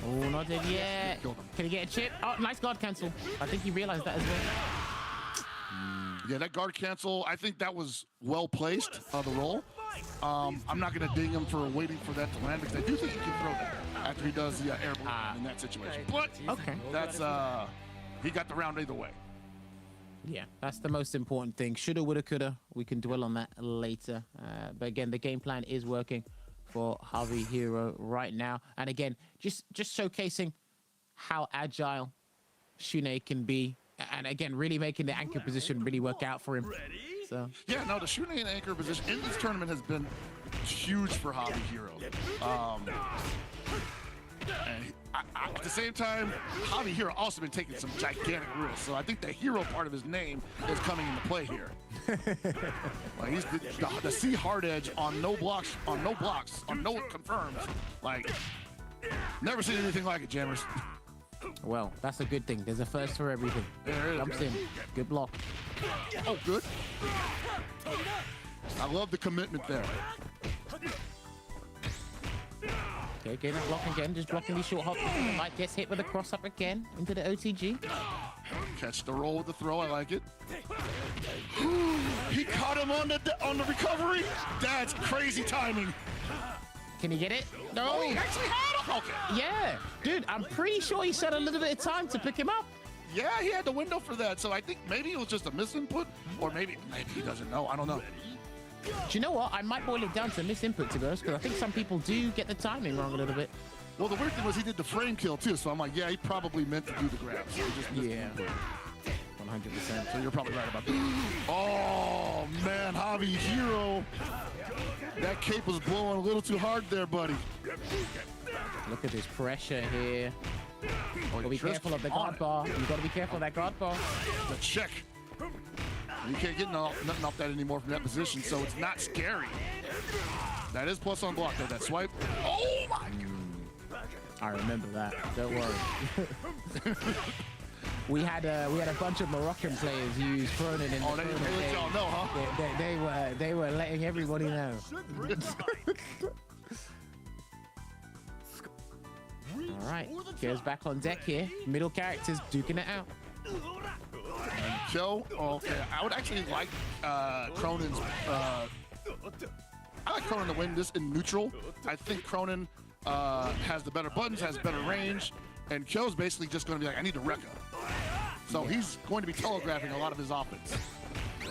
Oh, not dead yet. Can he get a chip? Oh, nice guard cancel. I think he realized that as well. Yeah, that guard cancel, I think that was well placed, the roll. I'm not going to ding him for waiting for that to land because I do think he can throw that after he does the air balloon in that situation. But okay, that's he got the round either way. Yeah, that's the most important thing. Shoulda, woulda, coulda. We can dwell on that later. But again, the game plan is working for Javi Hero right now. And again, just showcasing how agile Shune can be. And again, really making the anchor position really work out for him. So yeah, no, the Shune and anchor position in this tournament has been huge for Javi Hero. And at the same time, Javi Hero also been taking some gigantic risks. So I think the hero part of his name is coming into play here. Like he's the C hard edge on no blocks, on no confirms. Like never seen anything like it, Jammers. Well, that's a good thing. There's a first for everything. Jumps in. Good block. Oh, good. I love the commitment there. Okay, getting that block again. Just blocking these short hops. Might gets hit with a cross up again into the OTG. Catch the roll with the throw. I like it. He caught him on the recovery. That's crazy timing. Can he get it? No. Oh, he actually had him. Okay. Yeah. Dude, I'm pretty sure he set a little bit of time to pick him up. Yeah, he had the window for that. So I think maybe it was just a misinput, or maybe he doesn't know. I don't know. Do you know what? I might boil it down to misinput, to be honest, because I think some people do get the timing wrong a little bit. Well, the weird thing was he did the frame kill, too. So I'm like, yeah, he probably meant to do the grab. So he just missed the 100%. So you're probably right about that. Oh, man, Javi Hero. That cape was blowing a little too hard there, buddy. Look at this pressure here. Gotta be careful of the guard bar. You gotta be careful of that guard bar. The check. You can't get nothing off that anymore from that position, so it's not scary. That is plus on block, though, that swipe. Oh, my God. I remember that. Don't worry. We had a bunch of Moroccan players use Cronin in the they let y'all know, huh? They were letting everybody know. All right, Kyo's back on deck here. Middle characters duking it out. Kyo, okay, I would actually like Cronin's. I like Cronin to win this in neutral. I think Cronin has the better buttons, has better range, and Kyo's basically just going to be like, I need to Rekka. So he's going to be telegraphing a lot of his offense.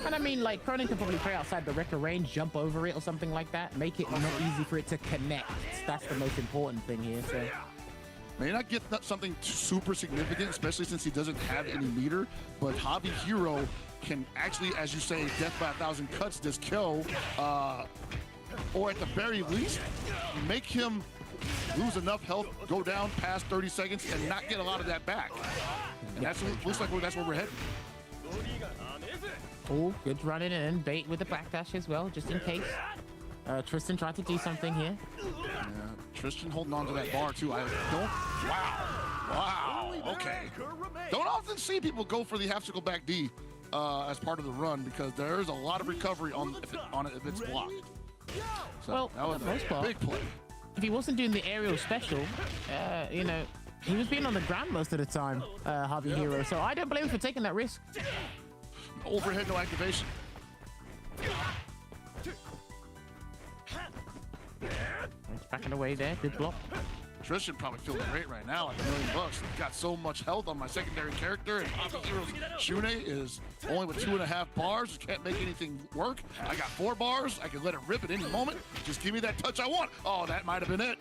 And I mean, like, Cronin can probably play outside the Rekka range, jump over it or something like that. Make it not easy for it to connect. That's the most important thing here. So May not get something super significant, especially since he doesn't have any meter, but Hobby Hero can actually, as you say, death by 1,000 cuts this kill, or at the very least, make him lose enough health, go down past 30 seconds, and not get a lot of that back. And that's what, looks like that's where we're heading. Oh, good running and bait with the backdash as well, just in case. Tristan tried to do something here. Yeah, Tristan holding on to that bar too. I don't. Wow. Okay. Don't often see people go for the half circle back D as part of the run because there's a lot of recovery on it if it's blocked. So Well, that was for the most a part, big play. if he wasn't doing the aerial special, you know, he was being on the ground most of the time, Hobby Hero. So I don't blame him for taking that risk. Overhead, no activation. He's backing away there. Good block. Tristan probably feeling great right now, like $1 million. Got so much health on my secondary character, and Hobby Hero's Shune is only with 2.5 bars. Can't make anything work. I got 4 bars. I can let it rip at any moment. Just give me that touch I want. Oh, that might have been it.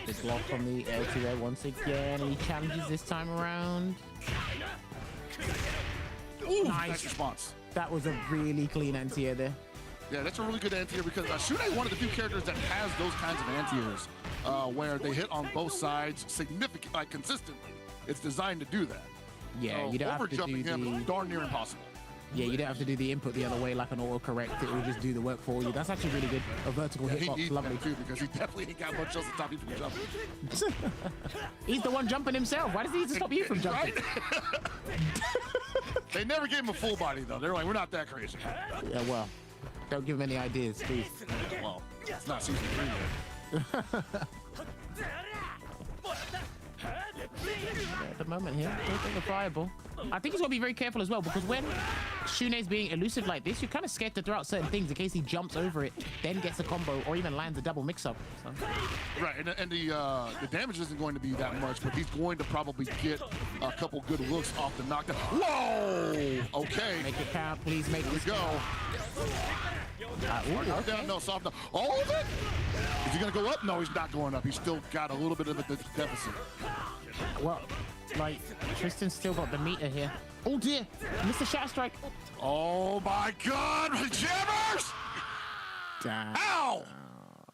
Good block from the air to air once again. He challenges this time around. Ooh, Nice. nice response. That was a really clean anti-air there. Yeah, that's a really good anti-air because Shune is one of the few characters that has those kinds of anti-airs where they hit on both sides significantly, like consistently. It's designed to do that. Yeah, So you don't have to do overjumping him is the... darn near impossible. Yeah, you don't have to do the input the other way like an autocorrect. It will just do the work for you. That's actually really good. A vertical He hitbox, needs lovely. that too because he definitely ain't got much else to stop you from jumping. He's the one jumping himself. Why does he need to stop you from jumping? Right? They never gave him a full body though. They're like, we're not that crazy. Yeah, well, don't give him any ideas, please. Well, it's not season 3 yet. At the moment here, don't think of fireball. I think he's got to be very careful as well because when Shune's being elusive like this, you're kind of scared to throw out certain things in case he jumps over it, then gets a combo or even lands a double mix-up. So. Right, and the damage isn't going to be that much, but he's going to probably get a couple good looks off the knockdown. Whoa! Okay. Make it count, please make this Go. Knockdown, no, soft down. All of it? Is he going to go up? No, he's not going up. He's still got a little bit of a deficit. Well, like, Tristan's still got the meter here. Oh dear, missed the shatter strike. Oh my God, jammers! Damn. Ow!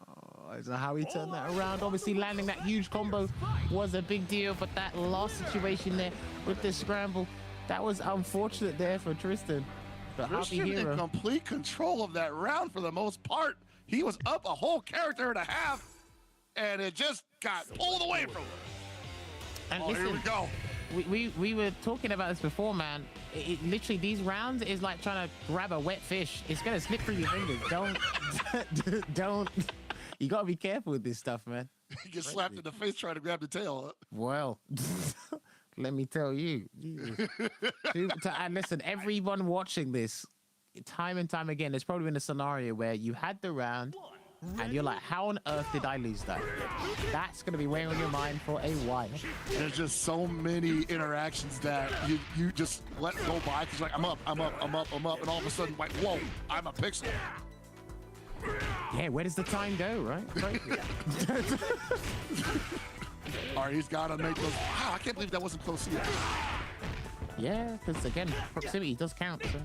Oh, so how he turned that around. Obviously, landing that huge combo was a big deal, but that last situation there with the scramble, that was unfortunate there for Tristan. The Hobby Tristan Hero. in complete control of that round for the most part. He was up a whole character and a half, and it just got pulled away from him. And Oh, listen, here we go. We were talking about this before, man. It literally, these rounds is like trying to grab a wet fish. It's gonna slip through your fingers. Don't. You gotta be careful with this stuff, man. He gets slapped in the face trying to grab the tail. Well, let me tell you. And listen, everyone watching this, time and time again, there's probably been a scenario where you had the round and you're like, how on earth did I lose that? That's going to be weighing on your mind for a while. There's just so many interactions that you just let go by because like, I'm up, and all of a sudden, like, whoa, I'm a pixel. Yeah, where does the time go, right? All right, he's got to make those. Wow, I can't believe that wasn't close either. Yeah, because again, proximity does count. So.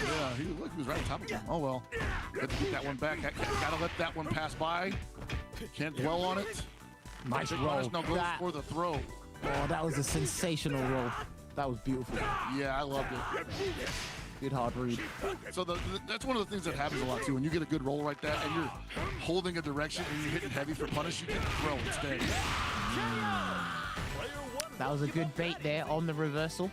Yeah, he was right on top of him. Oh well, got to get that one back. Gotta let that one pass by. Can't dwell on it. Nice roll. Now goes for the throw. Oh, that was a sensational roll. That was beautiful. Yeah, I loved it. Good hard read. So that's one of the things that happens a lot too. When you get a good roll like that and you're holding a direction and you're hitting heavy for punish, you can throw instead. That was a good bait there on the reversal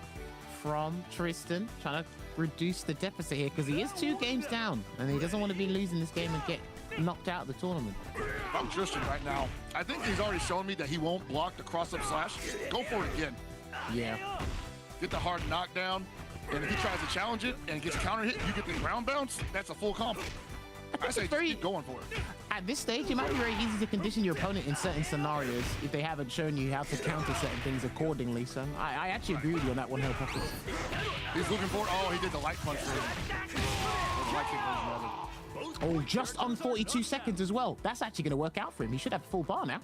from Tristan, trying to reduce the deficit here because he is 2 games down and he doesn't want to be losing this game and get knocked out of the tournament. I'm Tristan right now. I think he's already shown me that he won't block the cross-up slash. Go for it again. Yeah. Get the hard knockdown, and if he tries to challenge it and gets counter hit, you get the ground bounce, that's a full combo. I say just keep going for it. At this stage, it might be very easy to condition your opponent in certain scenarios if they haven't shown you how to counter certain things accordingly. So I actually agree with you on that one, Hellpockets. He's looking for it. Oh, he did the light punch for him. The light kick version of it. Oh, just on 42 seconds as well. That's actually going to work out for him. He should have full bar now.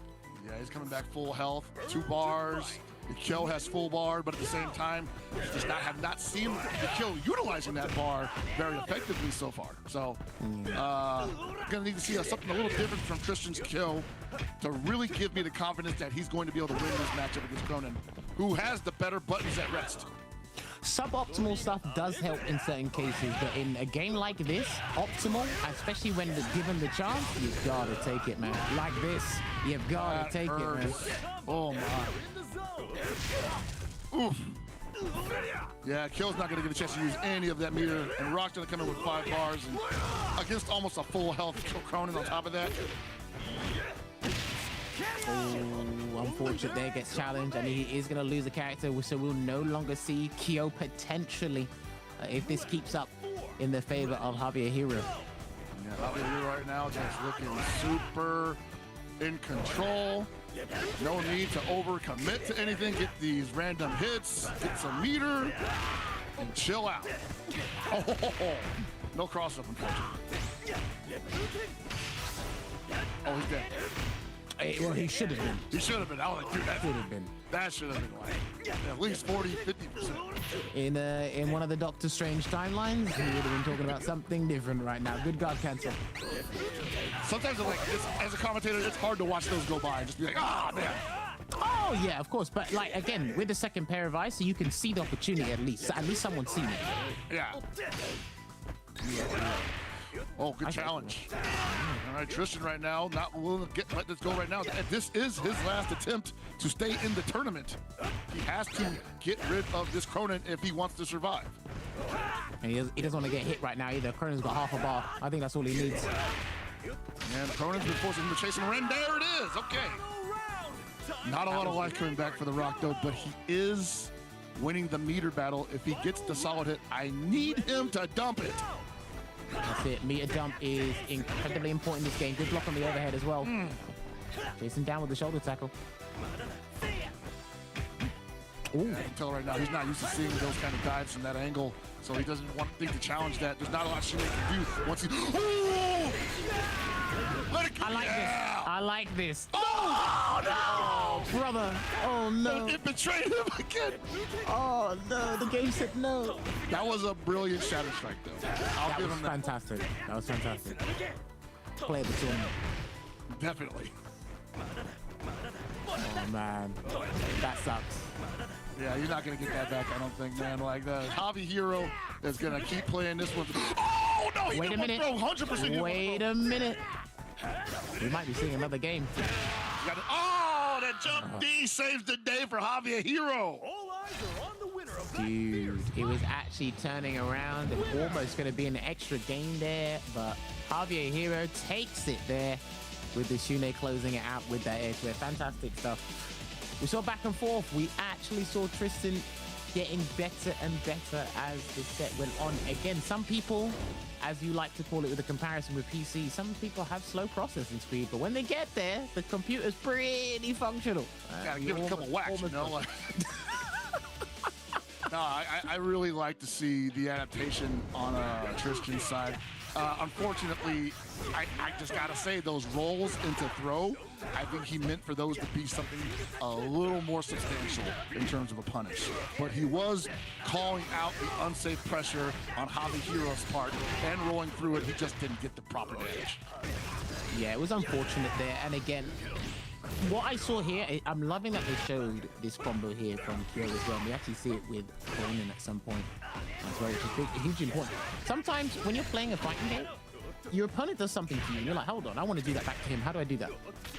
Yeah, he's coming back full health, 2 bars. The Kyo has full bar, but at the same time, have not seen the Kyo utilizing that bar very effectively so far. So, gonna need to see something a little different from Tristan's Kyo to really give me the confidence that he's going to be able to win this matchup against Cronin, who has the better buttons at rest. Suboptimal stuff does help in certain cases, but in a game like this, optimal, especially when given the chance, you've got to take it, man. Like this, you've got to take it, man. Oh, my. Oof. Yeah, Kill's not going to get a chance to use any of that meter, and Rock's going to come in with 5 bars and against almost a full health Cronin on top of that. Oh, unfortunate there, gets challenged, and he is going to lose a character, so we'll no longer see Kyo potentially if this keeps up in the favor of Javier Hero. Yeah, Javier Hero right now just looking super in control. No need to overcommit to anything. Get these random hits, get some meter, and chill out. Oh, no cross-up, unfortunately. Oh, he's dead. Well, he should have been. He should have been. I was like, dude, that should have been. That should have been like at least 40, 50%. In one of the Doctor Strange timelines, he would have been talking about something different right now. Good God, cancel. Sometimes, as a commentator, it's hard to watch those go by and just be like, ah, man. Oh, yeah, of course. But, like, again, with the second pair of eyes, so you can see the opportunity at least. At least someone's seen it. Yeah. Oh, good challenge. All right, Tristan right now, not willing to let this go right now. This is his last attempt to stay in the tournament. He has to get rid of this Cronin if he wants to survive. And he doesn't want to get hit right now either. Cronin's got half a bar. I think that's all he needs. And Cronin's been forcing him to chase him around. There it is. Okay. Not a lot of life coming back for the Rock, though, but he is winning the meter battle. If he gets the solid hit, I need him to dump it. That's it. Meter dump is incredibly important in this game. Good block on the overhead as well. Chasing down with the shoulder tackle. Ooh. Yeah, I can tell right now he's not used to seeing those kind of dives from that angle, so he doesn't want to challenge that. There's not a lot Shine can do once he. Ooh! Let it go. I like this. I like this. Oh no! Oh, brother. Oh no. It betrayed him again. Oh no. The game said no. That was a brilliant shadow strike, though. I'll give him that. Fantastic. That was fantastic. Play the tournament. Definitely. Oh man, that sucks. Yeah, you're not gonna get that back, I don't think, man. Like that, Javi Hero is gonna keep playing this one. Oh no! Wait a minute. 100%. Wait a minute. We might be seeing another game. Oh, that jump D saves the day for Javier Hero. All eyes are on the winner of the Dude, it was actually turning around and almost going to be an extra game there, but Javier Hero takes it there with the Shune closing it out with that air clear. Fantastic stuff. We saw back and forth. We actually saw Tristan getting better and better as the set went on. Again, some people, as you like to call it with a comparison with PC, some people have slow processing speed, but when they get there, the computer's pretty functional. Gotta give it a couple whacks, you know? Like, no, I really like to see the adaptation on Tristan's side. Unfortunately, I just gotta say, those rolls into throw, I think he meant for those to be something a little more substantial in terms of a punish. But he was calling out the unsafe pressure on Javi Hero's part and rolling through it. He just didn't get the proper damage. Yeah, it was unfortunate there. And again, what I saw here, I'm loving that they showed this combo here from Kyo as well. We actually see it with Cronin at some point as well, which is big, hugely important. Sometimes when you're playing a fighting game, your opponent does something to you, and you're like, hold on, I want to do that back to him. How do I do that?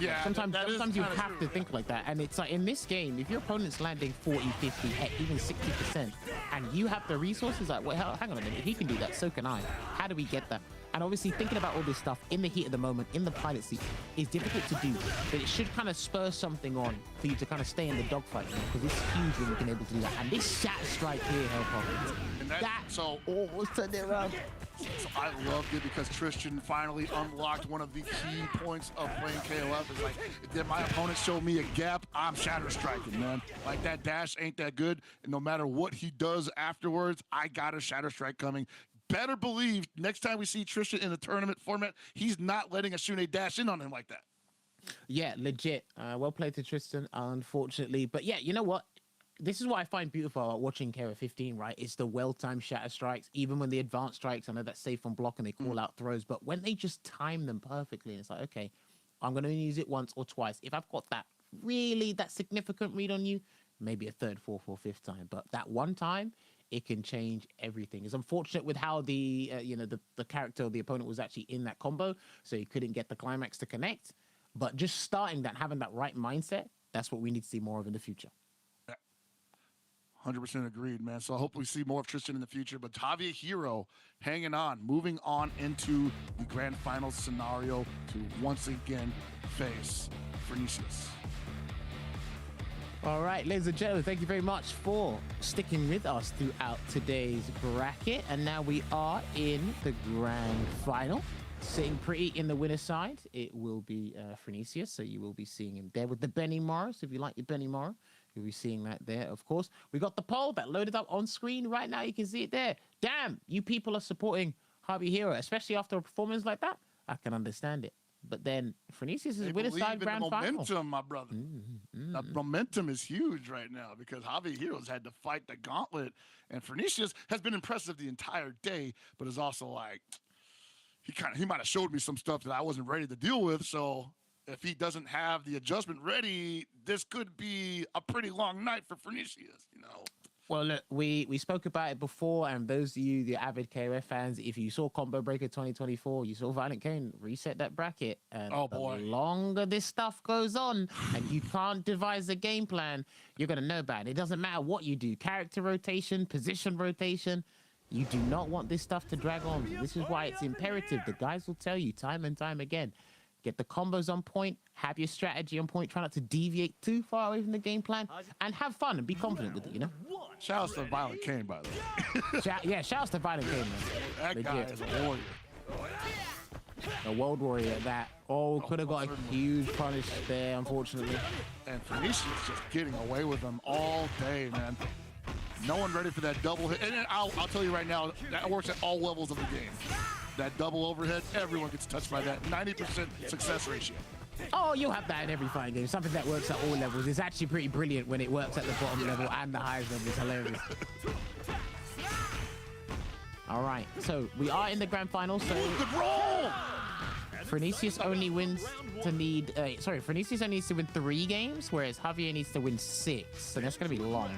Yeah, sometimes you have true. to think like that. And it's like in this game, if your opponent's landing 40, 50, heck, even 60%, and you have the resources, like, well, hang on a minute, if he can do that, so can I. How do we get that? And obviously thinking about all this stuff in the heat of the moment, in the pilot seat, is difficult to do, but it should kind of spur something on for you to kind of stay in the dogfight, because it's huge when you've been able to do that. And this shatter strike here helped off. And that so almost turned it around. So I loved it because Tristan finally unlocked one of the key points of playing KOF. It's like, did my opponent show me a gap? I'm shatter striking, man. Like, that dash ain't that good, and no matter what he does afterwards, I got a shatter strike coming. Better believe next time we see Tristan in the tournament format, he's not letting a Shune dash in on him like that. Yeah, legit. Well played to Tristan, unfortunately. But yeah, you know what? This is what I find beautiful about watching KOF 15, right? It's the well-timed shatter strikes. Even when the advanced strikes, I know that's safe on block and they call out throws, but when they just time them perfectly, and it's like, okay, I'm going to use it once or twice. If I've got that significant read on you, maybe a third, fourth, or fifth time. But that one time, it can change everything. It's unfortunate with how the character or the opponent was actually in that combo, so he couldn't get the climax to connect. But just starting that, having that right mindset, that's what we need to see more of in the future. 100% agreed, man. So I hope we see more of Tristan in the future. But Javier Hero hanging on, moving on into the grand finals scenario to once again face Phoenicius. All right, ladies and gentlemen, thank you very much for sticking with us throughout today's bracket. And now we are in the grand final. Sitting pretty in the winner's side, it will be Phoenicius. So you will be seeing him there with the Benny Morrow. So if you like your Benny Morrow, you'll be seeing that there, of course. We got the poll that loaded up on screen right now. You can see it there. Damn, you people are supporting Javier Hero, especially after a performance like that. I can understand it. But then Phoenicius is winner side grand final. Momentum, my brother. The momentum is huge right now because Javier Hero's had to fight the gauntlet, and Phoenicius has been impressive the entire day, but is also like he might have showed me some stuff that I wasn't ready to deal with. So if he doesn't have the adjustment ready, this could be a pretty long night for Phoenicius, you know. Well, look, we spoke about it before, and those of you, the avid KOF fans, if you saw Combo Breaker 2024, you saw Violent Kane reset that bracket, and the longer this stuff goes on, and you can't devise a game plan, you're going to know about it. It doesn't matter what you do, character rotation, position rotation, you do not want this stuff to drag on. This is why it's imperative. The guys will tell you time and time again, get the combos on point, have your strategy on point, try not to deviate too far away from the game plan, and have fun and be confident with it, you know? Shout out to Violent Kane, by the way. Shout out to Violent Kane, man. That guy is a warrior. A world warrior that could have got a huge punish there, unfortunately. And Phoenicius just getting away with them all day, man. No one ready for that double hit. And I'll tell you right now, that works at all levels of the game. That double overhead, everyone gets touched by that. 90% success ratio. Oh, you'll have that in every fighting game. Something that works at all levels. It's actually pretty brilliant when it works at the bottom level and the highest level. It's hilarious. All right, so we are in the grand final. So good roll. Phoenicius only wins to need. Phoenicius only needs to win 3 games, whereas Javier needs to win 6. So that's going to be long.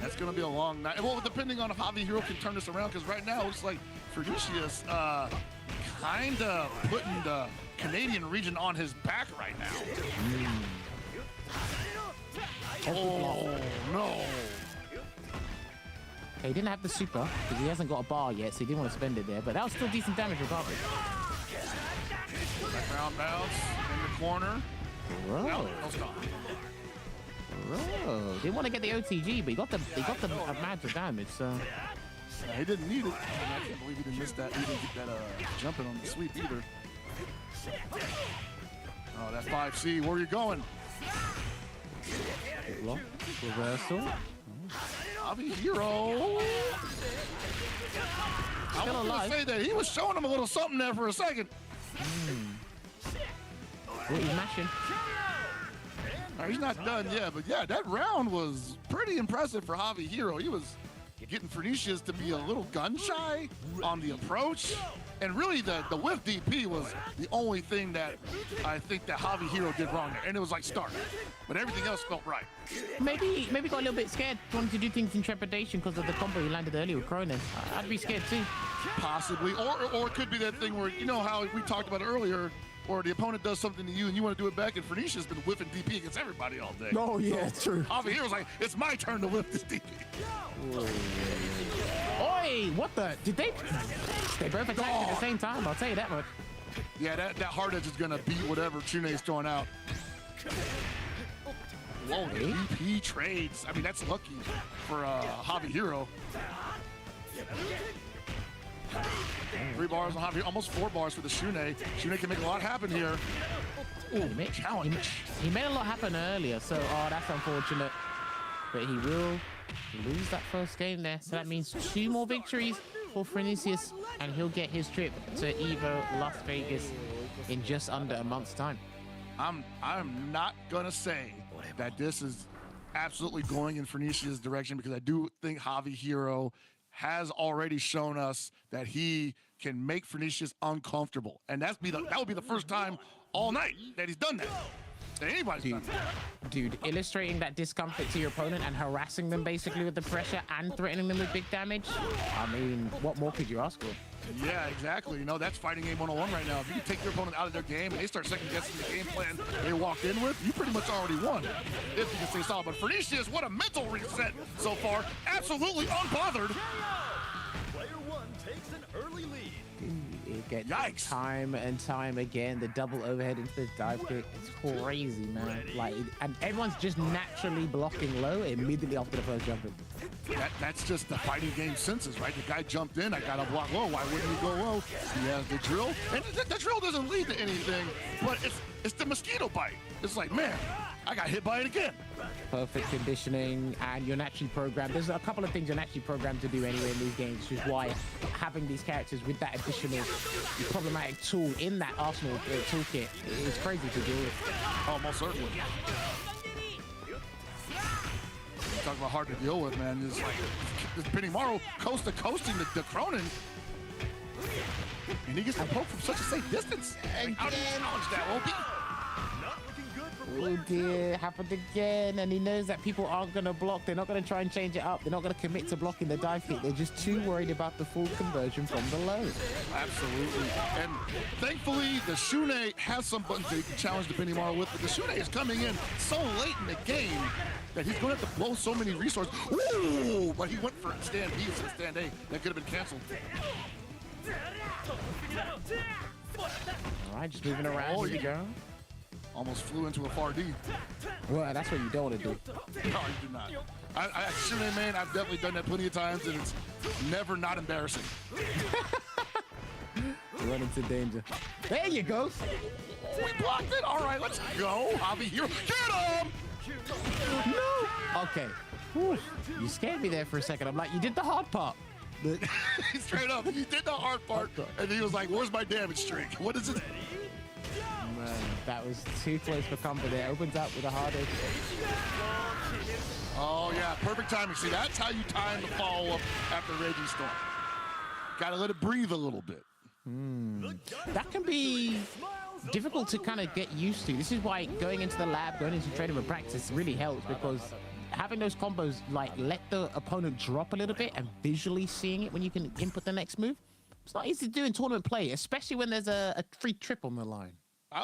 That's going to be a long night. Well, depending on if Javier Hero can turn this around, because right now it looks like Phoenicius kind of putting the Canadian region on his back right now. Oh, no. He didn't have the super because he hasn't got a bar yet, so he didn't want to spend it there. But that was still decent damage regardless. Background bounce in the corner. Whoa. No stop. Bro, didn't want to get the OTG, but he got the amount of damage. So he didn't need it. I can't believe he didn't miss that. He didn't get that jumping on the sweep either. Oh, that 5C. Where are you going? Reversal. Javier Hero. I was going to say that he was showing him a little something there for a second. Oh, he's mashing. He's not done yet, but yeah, that round was pretty impressive for Javier Hero. He was getting Phoenicius to be a little gun shy on the approach. And really, the whiff DP was the only thing that I think that Javier Hero did wrong there. And it was like start. But everything else felt right. Maybe got a little bit scared, wanted to do things in trepidation because of the combo he landed earlier with Cronin. I'd be scared too. Possibly. Or it could be that thing where, you know how we talked about earlier, or the opponent does something to you and you want to do it back, and Phoenicia's been whiffing DP against everybody all day. Oh, yeah, it's true. Javier Hero's like, it's my turn to whiff this DP. Oi, what the? Did they both attack at the same time? I'll tell you that much. Yeah, that hard edge is going to beat whatever Chune's throwing out. Whoa, the DP trades. I mean, that's lucky for Javier Hero. 3 bars on Javier, almost 4 bars for the Shune. Shune can make a lot happen here. Ooh, challenge. He made a lot happen earlier, so that's unfortunate. But he will lose that first game there. So that means 2 more victories for Phoenicius, and he'll get his trip to Evo Las Vegas in just under a month's time. I'm not gonna say that this is absolutely going in Phoenicia's direction, because I do think Javi Hero has already shown us that he can make Phoenicia's uncomfortable, and that would be the first time all night that he's done that. That anybody's done that. Dude, illustrating that discomfort to your opponent and harassing them basically with the pressure and threatening them with big damage. I mean, what more could you ask for? Yeah, exactly. You know, that's fighting game 101 right now. If you can take your opponent out of their game and they start second guessing the game plan they walked in with, you pretty much already won, if you can stay solid. But Phoenicia's, what a mental reset so far. Absolutely unbothered. Player one takes an early lead. It gets Yikes. time and time again. The double overhead into the dive kick. It's crazy, man. Like, and everyone's just naturally blocking low immediately after the first jump in. That's just the fighting game senses, right? The guy jumped in, I got to block low. Why wouldn't he go low? He has the drill. And the drill doesn't lead to anything, but it's the mosquito bite. It's like, man, I got hit by it again. Perfect conditioning, and you're naturally programmed. There's a couple of things you're naturally programmed to do anyway in these games, which is why having these characters with that additional problematic tool in that arsenal toolkit is crazy to deal with. Almost certainly. Talk about hard to deal with, man. It's like this Benimaru coast to coasting the Cronin, and he gets the poke from such a safe distance. And how do you challenge that, Opie? Oh dear, happened again, and he knows that people aren't going to block. They're not going to try and change it up. They're not going to commit to blocking the dive kick. They're just too worried about the full conversion from the low. Absolutely. And thankfully, the Shune has some buttons that he can challenge the Benimaru with, but the Shune is coming in so late in the game that he's going to have to blow so many resources. Ooh, but he went for stand B instead of stand A. That could have been canceled. All right, just moving around. Here we go. Almost flew into a far D. Well, that's what you don't want to do. No, you do not. I Shune, man, I've definitely done that plenty of times, and it's never not embarrassing. Run into danger. There you go. We blocked it. All right, let's go. Javi Hero. Get him! No. Okay. Whew. You scared me there for a second. I'm like, you did the hard part. Straight up, he did the hard part, and he was like, where's my damage streak? What is it? Man, that was too close for comfort there. Opens up with a hard edge. Oh, yeah, perfect timing. See, that's how you time the follow-up after Raging Storm. Got to let it breathe a little bit. That can be difficult to kind of get used to. This is why going into the lab, going into training and practice really helps, because having those combos, like, let the opponent drop a little bit and visually seeing it when you can input the next move. It's not easy to do in tournament play, especially when there's a free trip on the line.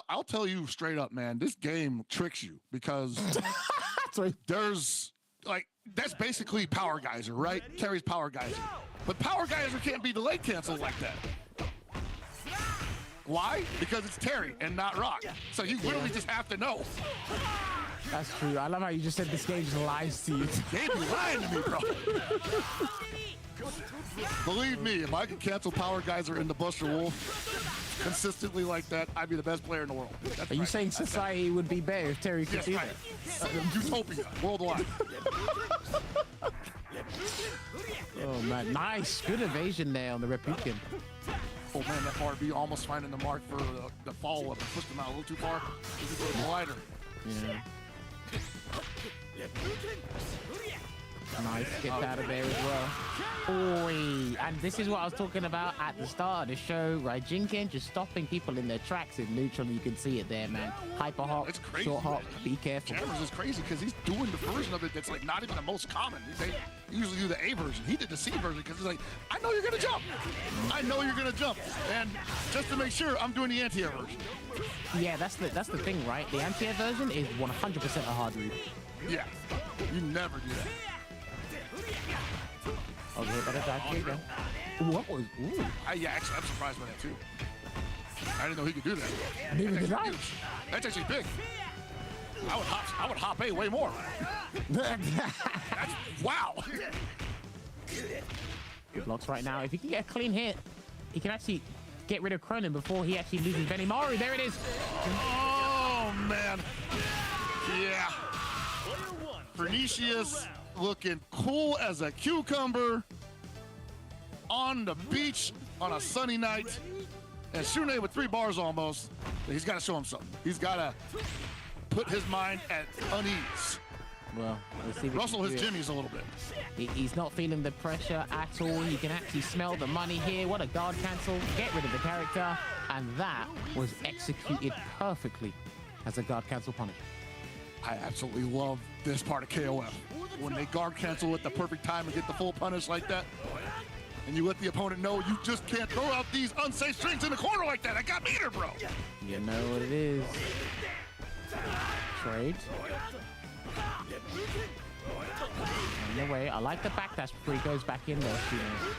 I'll tell you straight up, man, this game tricks you, because there's, like, that's basically Power Geyser, right? Terry's Power Geyser. But Power Geyser can't be delay canceled like that. Why? Because it's Terry and not Rock. So you literally just have to know. That's true. I love how you just said this game just lies to you. Game be lying to me, bro. Believe me, if I could cancel Power Geyser into Buster Wolf consistently like that, I'd be the best player in the world. That's Are you right. saying society would be better if Terry could do that? Utopia, worldwide. Oh, man. Nice. Good evasion there on the Repukin. Oh, man, that RB almost finding the mark for the follow-up and pushed him out a little too far. This is a little wider. Yeah. Nice, get out of there as well. Oi. And this is what I was talking about at the start of the show, right? Jinkin just stopping people in their tracks in neutral. You can see it there, man. Hyper hop, It's crazy. short hop, be careful. Jammers is crazy because he's doing the version of it that's like not even the most common. They usually do the A version. He did the C version because he's like, I know you're gonna jump. I know you're gonna jump. And just to make sure, I'm doing the anti-air version. Yeah, that's the thing, right? The anti-air version is 100% a hard read. Yeah, you never do that. Okay, better dive kick then. What was? Ooh. Yeah, actually, I'm surprised by that too. I didn't know he could do that. Neither did I. Huge. That's actually big. I would hop A way more. That's, wow. Good blocks right now. If he can get a clean hit, he can actually get rid of Cronin before he actually loses Benimaru. There it is. Oh, man. Yeah. Pernicious looking cool as a cucumber on the beach on a sunny night. And Shune with 3 bars almost, he's got to show him something. He's got to put his mind at unease. Well, let's see if Russell his jimmies a little bit. He's not feeling the pressure at all. You can actually smell the money here. What a guard cancel. Get rid of the character. And that was executed perfectly as a guard cancel punish. I absolutely love this part of KOF. When they guard cancel at the perfect time and get the full punish like that. And you let the opponent know you just can't throw out these unsafe strings in the corner like that. I got meter, bro. You know what it is. Trade. On the way. I like the backdash before he goes back in there.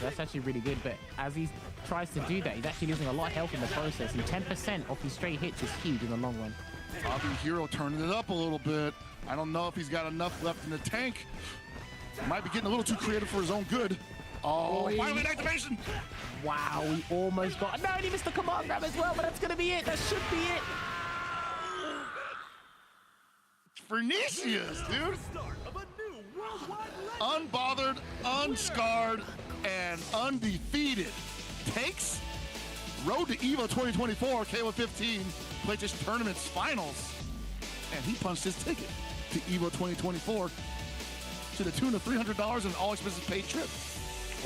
That's actually really good. But as he tries to do that, he's actually losing a lot of health in the process. And 10% off his straight hits is huge in the long run. Hobby Hero turning it up a little bit. I don't know if he's got enough left in the tank. Might be getting a little too creative for his own good. Oh, violent activation. Wow, we almost got... No, he missed the command grab as well, but that's going to be it. That should be it. Pernicious, dude. Unbothered, unscarred, and undefeated. Takes Road to Evo 2024, KOF 15, PlayStation Tournament's finals. And he punched his ticket to Evo 2024 to the tune of $300 and all expenses paid trip.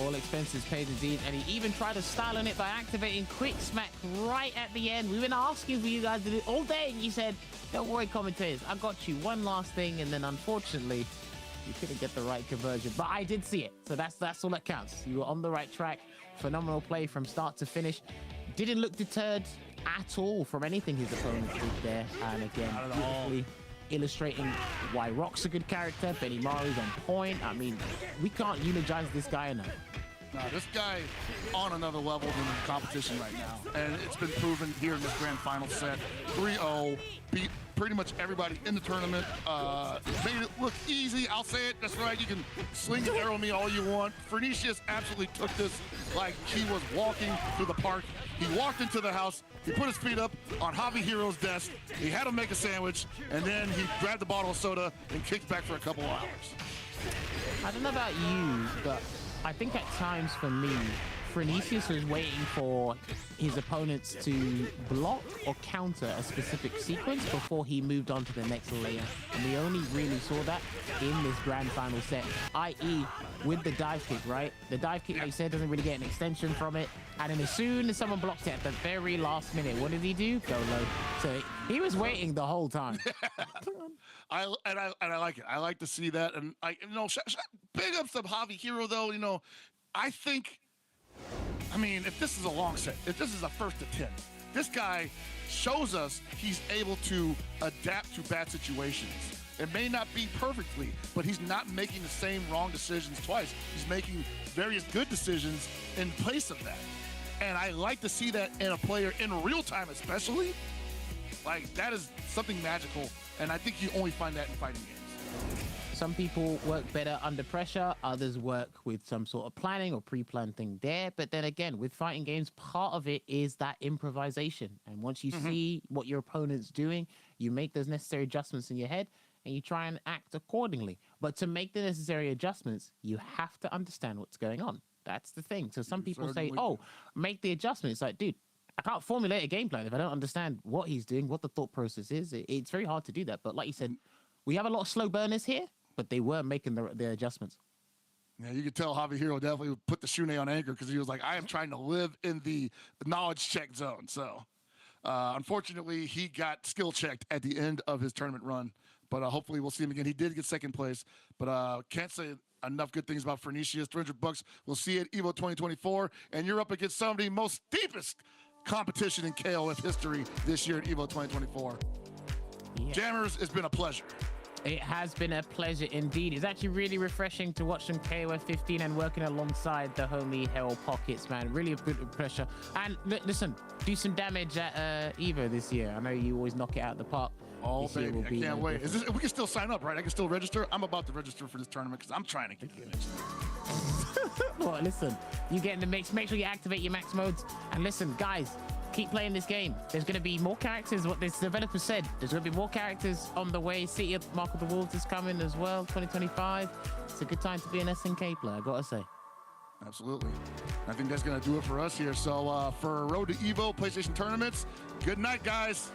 All expenses paid indeed, and he even tried to style on it by activating Quick Smack right at the end. We've been asking for you guys to do it all day, and you said, don't worry, commentators, I got you one last thing, and then unfortunately, you couldn't get the right conversion. But I did see it, so that's all that counts. You were on the right track. Phenomenal play from start to finish. Didn't look deterred at all from anything his opponents did there. And again, beautifully illustrating why Rock's a good character. Benny Mari's on point. I mean, we can't eulogize this guy enough. No, this guy on another level than the competition right now. And it's been proven here in this grand final set. 3-0, beat pretty much everybody in the tournament. Made it look easy, I'll say it, that's right. You can sling and arrow me all you want. Pernicious absolutely took this like he was walking through the park. He walked into the house, he put his feet up on Hobby Hero's desk, he had him make a sandwich, and then he grabbed the bottle of soda and kicked back for a couple of hours. I don't know about you, but I think at times for me, Pernicious was waiting for his opponents to block or counter a specific sequence before he moved on to the next layer. And we only really saw that in this grand final set, i.e. with the dive kick, right? The dive kick, like you said, doesn't really get an extension from it. And then as soon as someone blocks it at the very last minute, what did he do? Go low. So he was waiting the whole time. I like it. I like to see that. And big ups to Hobby Hero, though. You know, I think, I mean, if this is a long set, if this is a first to 10, this guy shows us he's able to adapt to bad situations. It may not be perfectly, but he's not making the same wrong decisions twice. He's making various good decisions in place of that. And I like to see that in a player in real time, especially. Like, that is something magical. And I think you only find that in fighting games. Some people work better under pressure. Others work with some sort of planning or pre-planned thing there. But then again, with fighting games, part of it is that improvisation. And once you see what your opponent's doing, you make those necessary adjustments in your head and you try and act accordingly. But to make the necessary adjustments, you have to understand what's going on. That's the thing. So some people say, oh, make the adjustment. It's like, dude, I can't formulate a game plan if I don't understand what he's doing, what the thought process is. It's very hard to do that. But like you said, we have a lot of slow burners here, but they were making the adjustments. Yeah, you could tell Hobby Hero definitely put the Shune on anchor because he was like, I am trying to live in the knowledge check zone. So unfortunately, he got skill checked at the end of his tournament run. But hopefully we'll see him again. He did get second place, but can't say enough good things about Pernicious. $300. We'll see you at Evo 2024. And you're up against some of the most deepest competition in KOF history this year at Evo 2024. Yeah. Jammers, it's been a pleasure. It has been a pleasure indeed. It's actually really refreshing to watch some KOF 15 and working alongside the homie Hell Pockets, man. Really a good pressure. And listen, do some damage at Evo this year. I know you always knock it out of the park. Oh, baby, I can't wait. We can still sign up, right? I can still register. I'm about to register for this tournament because I'm trying to get in the mix. Well, listen, you get in the mix. Make sure you activate your max modes. And listen, guys, keep playing this game. There's going to be more characters. What this developer said, there's going to be more characters on the way. City of Mark of the Wolves is coming as well, 2025. It's a good time to be an SNK player, I got to say. Absolutely. I think that's going to do it for us here. So for Road to Evo PlayStation Tournaments, good night, guys.